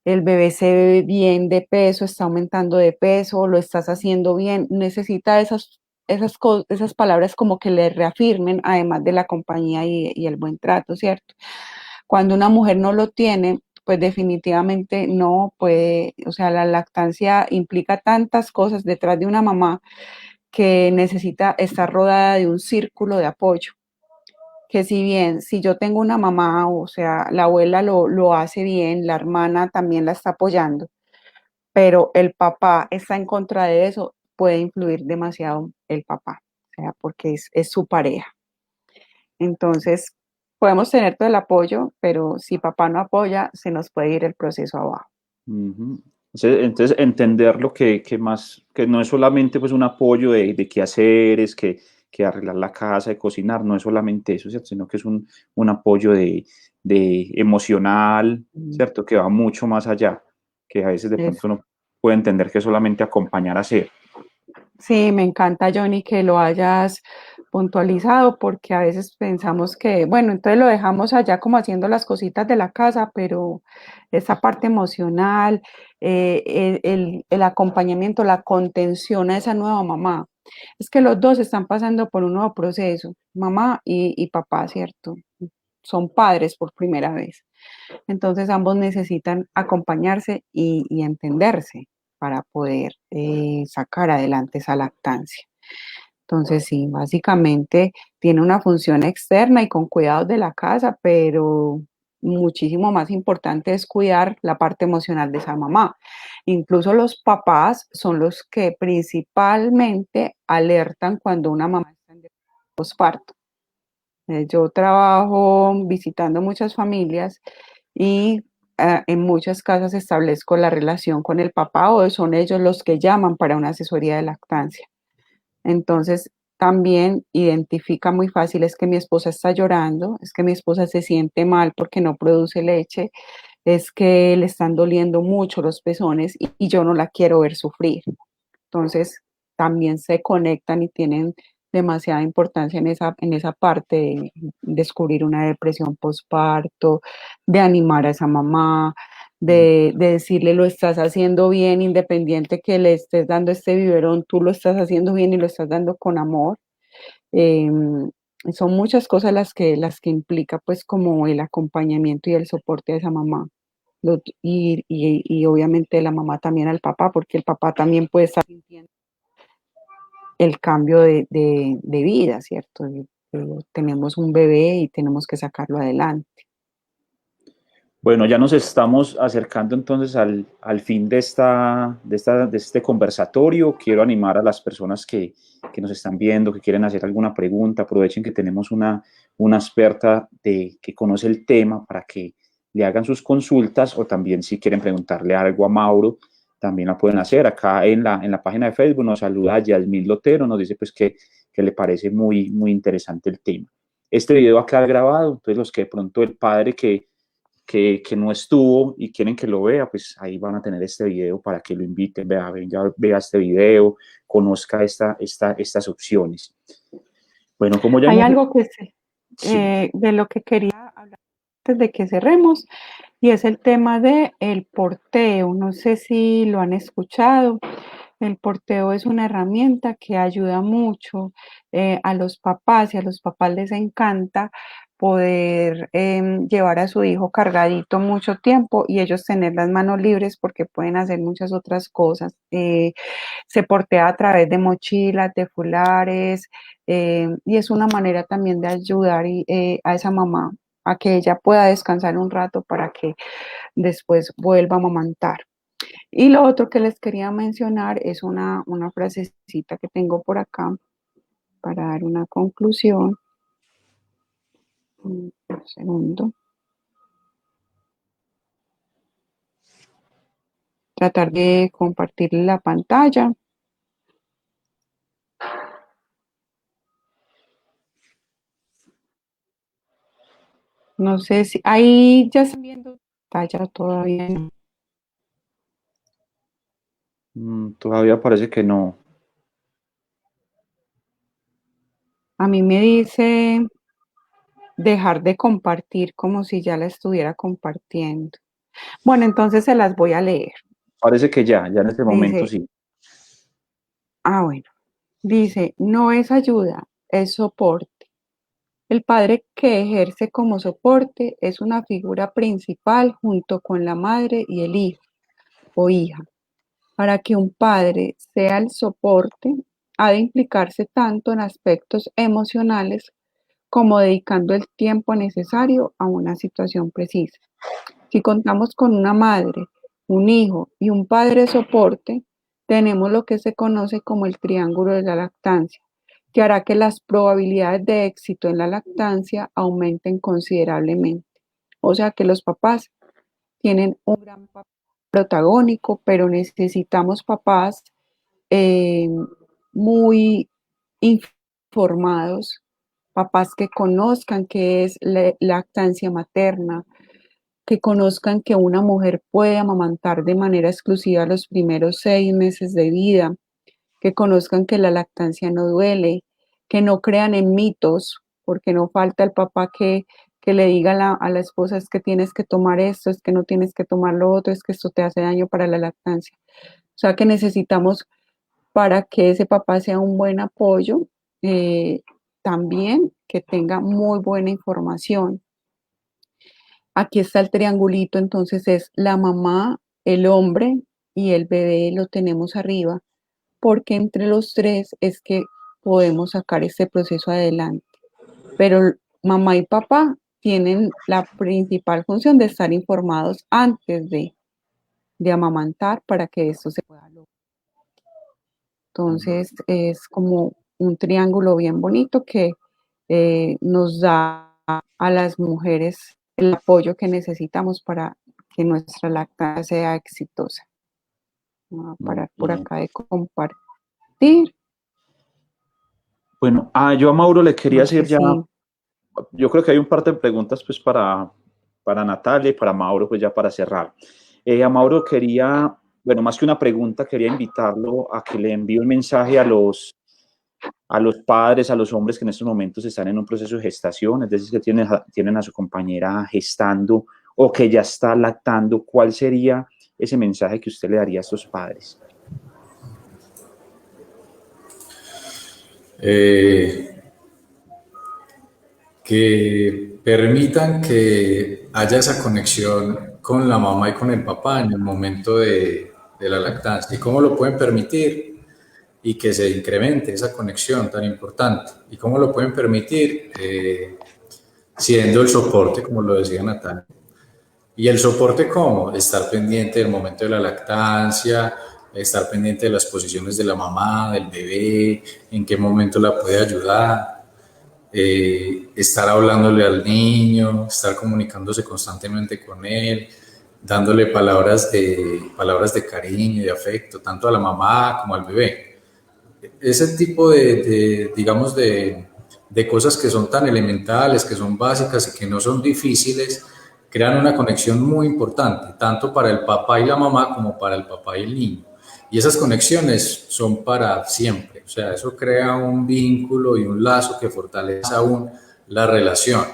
el bebé se ve bien de peso, está aumentando de peso, lo estás haciendo bien, necesita esas palabras como que le reafirmen, además de la compañía y el buen trato, ¿cierto? Cuando una mujer no lo tiene, pues definitivamente no puede, o sea, la lactancia implica tantas cosas detrás de una mamá que necesita estar rodada de un círculo de apoyo. Que si bien, si yo tengo una mamá, o sea, la abuela lo hace bien, la hermana también la está apoyando, pero el papá está en contra de eso, puede influir demasiado el papá, o sea, porque es su pareja. Entonces, podemos tener todo el apoyo, pero si papá no apoya, se nos puede ir el proceso abajo. Ujú. Entonces, entender lo que más, que no es solamente pues un apoyo de quehaceres, que arreglar la casa, de cocinar, no es solamente eso, ¿cierto? Sino que es un apoyo de emocional, ¿cierto? Que va mucho más allá, que a veces de Es- pronto uno puede entender que es solamente acompañar a hacer. Sí, me encanta, Johnny, que lo hayas puntualizado, porque a veces pensamos que, bueno, entonces lo dejamos allá como haciendo las cositas de la casa, pero esa parte emocional, el acompañamiento, la contención a esa nueva mamá, es que los dos están pasando por un nuevo proceso, mamá y papá, ¿cierto? Son padres por primera vez. Entonces ambos necesitan acompañarse y entenderse para poder sacar adelante esa lactancia. Entonces sí, básicamente tiene una función externa y con cuidados de la casa, pero muchísimo más importante es cuidar la parte emocional de esa mamá. Incluso los papás son los que principalmente alertan cuando una mamá está en posparto. Yo trabajo visitando muchas familias y en muchas casas establezco la relación con el papá o son ellos los que llaman para una asesoría de lactancia. Entonces, también identifica muy fácil, es que mi esposa está llorando, es que mi esposa se siente mal porque no produce leche, es que le están doliendo mucho los pezones y yo no la quiero ver sufrir. Entonces, también se conectan y tienen demasiada importancia en esa parte de descubrir una depresión postparto, de animar a esa mamá, de decirle lo estás haciendo bien, independiente que le estés dando este biberón, tú lo estás haciendo bien y lo estás dando con amor. Son muchas cosas las que implica pues como el acompañamiento y el soporte a esa mamá. Y obviamente la mamá también al papá, porque el papá también puede estar sintiendo el cambio de vida, ¿cierto? Tenemos un bebé y tenemos que sacarlo adelante. Bueno, ya nos estamos acercando entonces al fin de este conversatorio. Quiero animar a las personas que nos están viendo, que quieren hacer alguna pregunta. Aprovechen que tenemos una experta que conoce el tema para que le hagan sus consultas, o también si quieren preguntarle algo a Mauro, también la pueden hacer. Acá en la página de Facebook nos saluda Yasmín Lotero, nos dice pues que le parece muy, muy interesante el tema. Este video va a quedar grabado, entonces los que de pronto el padre que no estuvo y quieren que lo vea, pues ahí van a tener este video para que lo inviten, vea este video, conozca estas opciones. Bueno, como ya Hay hemos... algo que Sí. de lo que quería hablar antes de que cerremos, y es el tema de el porteo. No sé si lo han escuchado. El porteo es una herramienta que ayuda mucho a los papás, y a los papás les encanta poder llevar a su hijo cargadito mucho tiempo y ellos tener las manos libres porque pueden hacer muchas otras cosas. Se portea a través de mochilas, de fulares, y es una manera también de ayudar a esa mamá a que ella pueda descansar un rato para que después vuelva a amamantar. Y lo otro que les quería mencionar es una frasecita que tengo por acá para dar una conclusión. Un segundo. Tratar de compartir la pantalla. No sé si ahí ya están viendo pantalla todavía. No. Todavía parece que no. A mí me dice dejar de compartir como si ya la estuviera compartiendo. Bueno, entonces se las voy a leer. Parece que ya en este momento Dice, sí. bueno, dice, no es ayuda, es soporte. El padre que ejerce como soporte es una figura principal junto con la madre y el hijo o hija. Para que un padre sea el soporte, ha de implicarse tanto en aspectos emocionales como dedicando el tiempo necesario a una situación precisa. Si contamos con una madre, un hijo y un padre soporte, tenemos lo que se conoce como el triángulo de la lactancia, que hará que las probabilidades de éxito en la lactancia aumenten considerablemente. O sea que los papás tienen un gran papel protagónico, pero necesitamos papás eh, muy informados, papás que conozcan qué es la lactancia materna, que conozcan que una mujer puede amamantar de manera exclusiva los primeros 6 meses de vida, que conozcan que la lactancia no duele, que no crean en mitos, porque no falta el papá que le diga a la esposa es que tienes que tomar esto, es que no tienes que tomar lo otro, es que esto te hace daño para la lactancia. O sea que necesitamos para que ese papá sea un buen apoyo, también que tenga muy buena información. Aquí está el triangulito, entonces es la mamá, el hombre y el bebé lo tenemos arriba, porque entre los tres es que podemos sacar este proceso adelante. Pero mamá y papá tienen la principal función de estar informados antes de amamantar para que esto se pueda lograr. Entonces es como un triángulo bien bonito que nos da a las mujeres el apoyo que necesitamos para que nuestra lactancia sea exitosa. Voy a parar por acá de compartir. Bueno, yo a Mauro le quería No hacer sé ya, si- yo creo que hay un par de preguntas pues para Natalia y para Mauro, pues ya para cerrar. A Mauro quería, bueno, más que una pregunta, quería invitarlo a que le envíe un mensaje a los padres, a los hombres que en estos momentos están en un proceso de gestación, es decir, que tienen a su compañera gestando o que ya está lactando. ¿Cuál sería ese mensaje que usted le daría a estos padres? Que permitan que haya esa conexión con la mamá y con el papá en el momento de la lactancia. ¿Y cómo lo pueden permitir? Y que se incremente esa conexión tan importante. ¿Y cómo lo pueden permitir? Siendo el soporte, como lo decía Natalia. ¿Y el soporte cómo? Estar pendiente del momento de la lactancia, estar pendiente de las posiciones de la mamá, del bebé, en qué momento la puede ayudar, estar hablándole al niño, estar comunicándose constantemente con él, dándole palabras de cariño y de afecto, tanto a la mamá como al bebé. Ese tipo digamos, de cosas que son tan elementales, que son básicas y que no son difíciles, crean una conexión muy importante, tanto para el papá y la mamá como para el papá y el niño. Y esas conexiones son para siempre, o sea, eso crea un vínculo y un lazo que fortalece aún la relación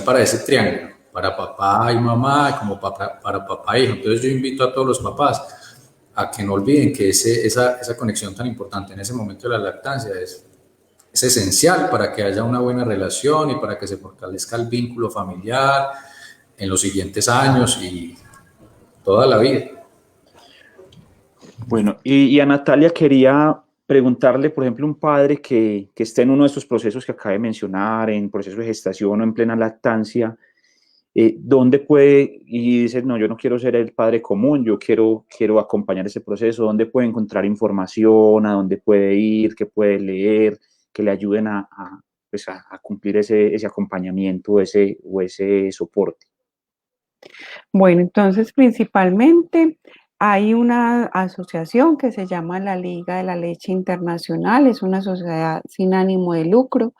para ese triángulo, para papá y mamá, como para papá e hijo. Entonces yo invito a todos los papás a que no olviden que esa conexión tan importante en ese momento de la lactancia es esencial para que haya una buena relación y para que se fortalezca el vínculo familiar en los siguientes años y toda la vida. Bueno, y a Natalia quería preguntarle, por ejemplo, un padre que esté en uno de estos procesos que acaba de mencionar, en proceso de gestación o en plena lactancia, ¿dónde puede, y dice, no, yo no quiero ser el padre común, yo quiero acompañar ese proceso? ¿Dónde puede encontrar información? ¿A dónde puede ir? ¿Qué puede leer? Que le ayuden pues a cumplir ese acompañamiento o ese soporte. Bueno, entonces principalmente hay una asociación que se llama la Liga de la Leche Internacional, es una sociedad sin ánimo de lucro,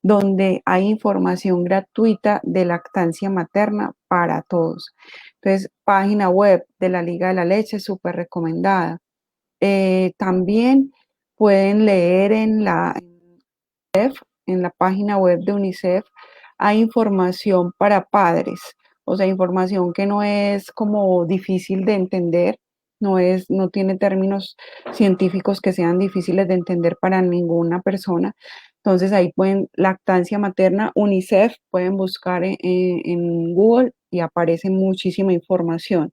donde hay información gratuita de lactancia materna para todos. Entonces, página web de la Liga de la Leche, súper recomendada. También pueden leer en la página web de UNICEF, hay información para padres, o sea, información que no es como difícil de entender, no tiene términos científicos que sean difíciles de entender para ninguna persona. Entonces ahí pueden, lactancia materna, UNICEF, pueden buscar en Google y aparece muchísima información.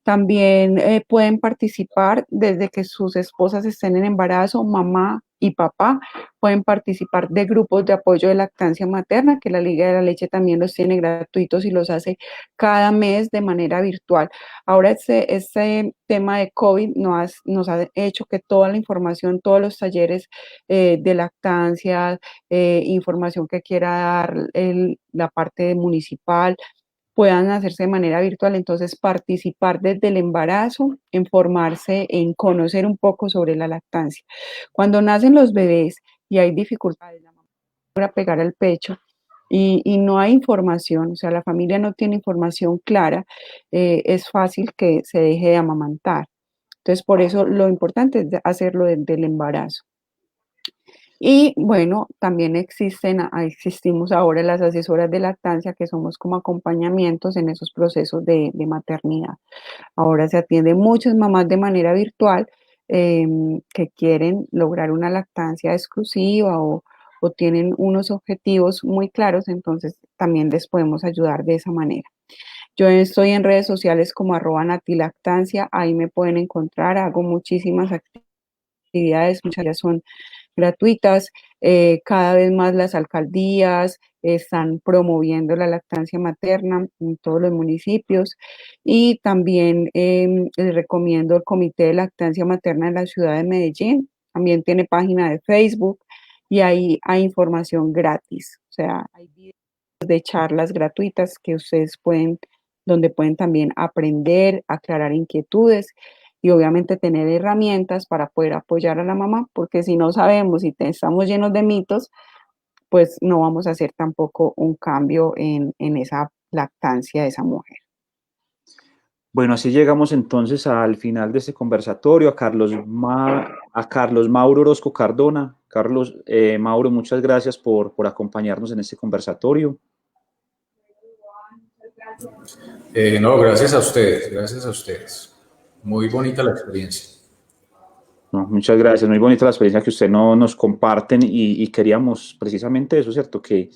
También pueden participar desde que sus esposas estén en embarazo, mamá y papá, pueden participar de grupos de apoyo de lactancia materna, que la Liga de la Leche también los tiene gratuitos y los hace cada mes de manera virtual. Ahora este tema de COVID nos ha hecho que toda la información, todos los talleres de lactancia, información que quiera dar la parte municipal, puedan hacerse de manera virtual, entonces participar desde el embarazo, en formarse, en conocer un poco sobre la lactancia. Cuando nacen los bebés y hay dificultades, la mamá logra pegar al pecho y no hay información, o sea, la familia no tiene información clara, es fácil que se deje de amamantar. Entonces, por eso lo importante es hacerlo desde el embarazo. Y bueno, también existimos ahora las asesoras de lactancia, que somos como acompañamientos en esos procesos de maternidad. Ahora se atienden muchas mamás de manera virtual que quieren lograr una lactancia exclusiva o tienen unos objetivos muy claros, entonces también les podemos ayudar de esa manera. Yo estoy en redes sociales como @natilactancia, ahí me pueden encontrar, hago muchísimas actividades, muchas de ellas son gratuitas. Cada vez más las alcaldías están promoviendo la lactancia materna en todos los municipios, y también les recomiendo el Comité de Lactancia Materna de la ciudad de Medellín. También tiene página de Facebook y ahí hay información gratis, o sea, hay videos de charlas gratuitas que ustedes pueden, donde pueden también aprender, aclarar inquietudes y obviamente tener herramientas para poder apoyar a la mamá, porque si no sabemos y estamos llenos de mitos, pues no vamos a hacer tampoco un cambio en esa lactancia de esa mujer. Bueno, así llegamos entonces al final de este conversatorio, a Carlos Mauro Orozco Cardona. Carlos, Mauro, muchas gracias por acompañarnos en este conversatorio. No, gracias a ustedes, gracias a ustedes. Muy bonita la experiencia. No, muchas gracias, muy bonita la experiencia que ustedes nos comparten y queríamos precisamente eso, ¿cierto? Que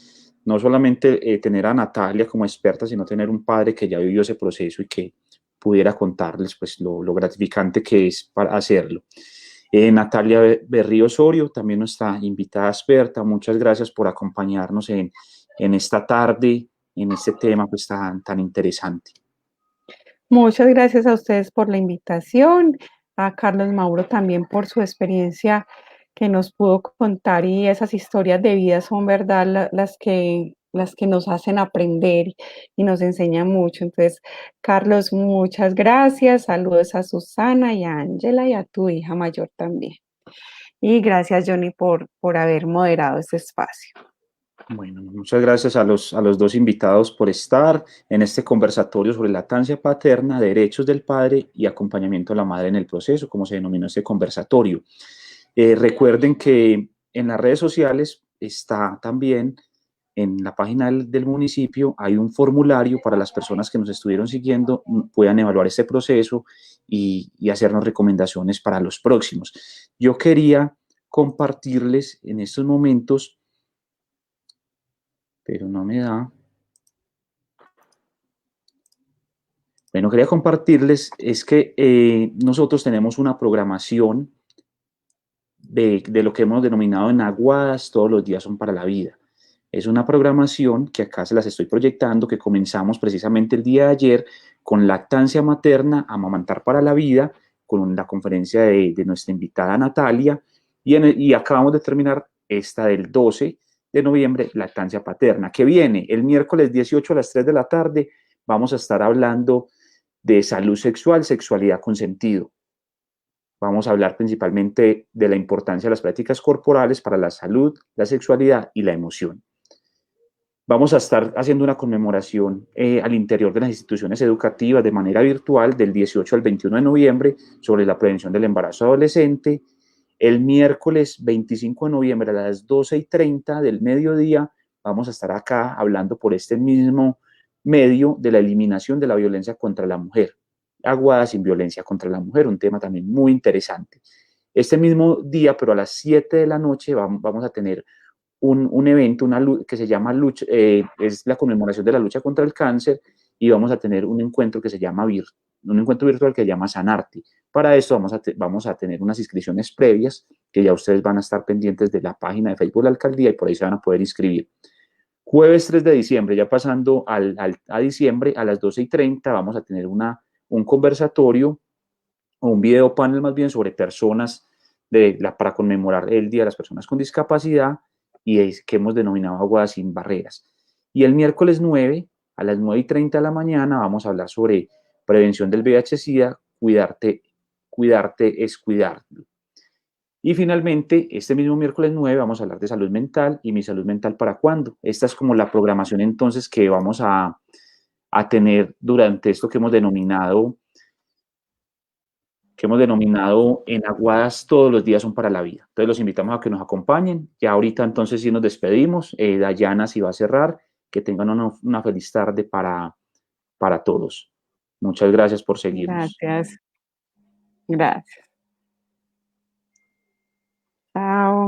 no solamente tener a Natalia como experta, sino tener un padre que ya vivió ese proceso y que pudiera contarles pues lo gratificante que es para hacerlo. Natalia Berrío Osorio, también nuestra invitada experta, muchas gracias por acompañarnos en esta tarde, en este tema pues tan interesante. Muchas gracias a ustedes por la invitación, a Carlos Mauro también por su experiencia que nos pudo contar, y esas historias de vida son verdad las que nos hacen aprender y nos enseñan mucho. Entonces, Carlos, muchas gracias, saludos a Susana y a Ángela y a tu hija mayor también. Y gracias, Johnny, por haber moderado este espacio. Bueno, muchas gracias a los dos invitados por estar en este conversatorio sobre lactancia paterna, derechos del padre y acompañamiento a la madre en el proceso, como se denominó este conversatorio. Recuerden que en las redes sociales está también, en la página del municipio, hay un formulario para las personas que nos estuvieron siguiendo, puedan evaluar este proceso y hacernos recomendaciones para los próximos. Yo quería compartirles en estos momentos, pero no me da. Bueno, quería compartirles es que nosotros tenemos una programación de lo que hemos denominado en Aguadas, todos los días son para la vida. Es una programación que acá se las estoy proyectando, que comenzamos precisamente el día de ayer con lactancia materna, amamantar para la vida, con la conferencia de nuestra invitada Natalia, y acabamos de terminar esta del 12 de noviembre, lactancia paterna, que viene el miércoles 18 a las 3 de la tarde. Vamos a estar hablando de salud sexual, sexualidad con sentido. Vamos a hablar principalmente de la importancia de las prácticas corporales para la salud, la sexualidad y la emoción. Vamos a estar haciendo una conmemoración al interior de las instituciones educativas de manera virtual del 18 al 21 de noviembre sobre la prevención del embarazo adolescente. El miércoles 25 de noviembre a las 12:30 del mediodía vamos a estar acá hablando por este mismo medio de la eliminación de la violencia contra la mujer. Aguada sin violencia contra la mujer, un tema también muy interesante. Este mismo día, pero a las 7 de la noche, vamos a tener un evento que se llama lucha, es la conmemoración de la lucha contra el cáncer, y vamos a tener un encuentro que se llama un encuentro virtual que se llama Sanarte. Para esto vamos a tener unas inscripciones previas que ya ustedes van a estar pendientes de la página de Facebook de la alcaldía, y por ahí se van a poder inscribir. Jueves 3 de diciembre, ya pasando a diciembre, a las 12:30 vamos a tener un conversatorio o un video panel más bien sobre personas para conmemorar el Día de las Personas con Discapacidad, y que hemos denominado Aguadas sin Barreras. Y el miércoles 9 a las 9:30 de la mañana vamos a hablar sobre prevención del VIH-Sida, cuidarte es cuidarte. Y finalmente, este mismo miércoles 9 vamos a hablar de salud mental y mi salud mental para cuándo. Esta es como la programación entonces que vamos a tener durante esto que hemos denominado en Aguadas todos los días son para la vida. Entonces los invitamos a que nos acompañen. Ya ahorita entonces sí nos despedimos. Dayana sí va a cerrar. Que tengan una feliz tarde para todos. Muchas gracias por seguirnos. Gracias. Gracias. Chao.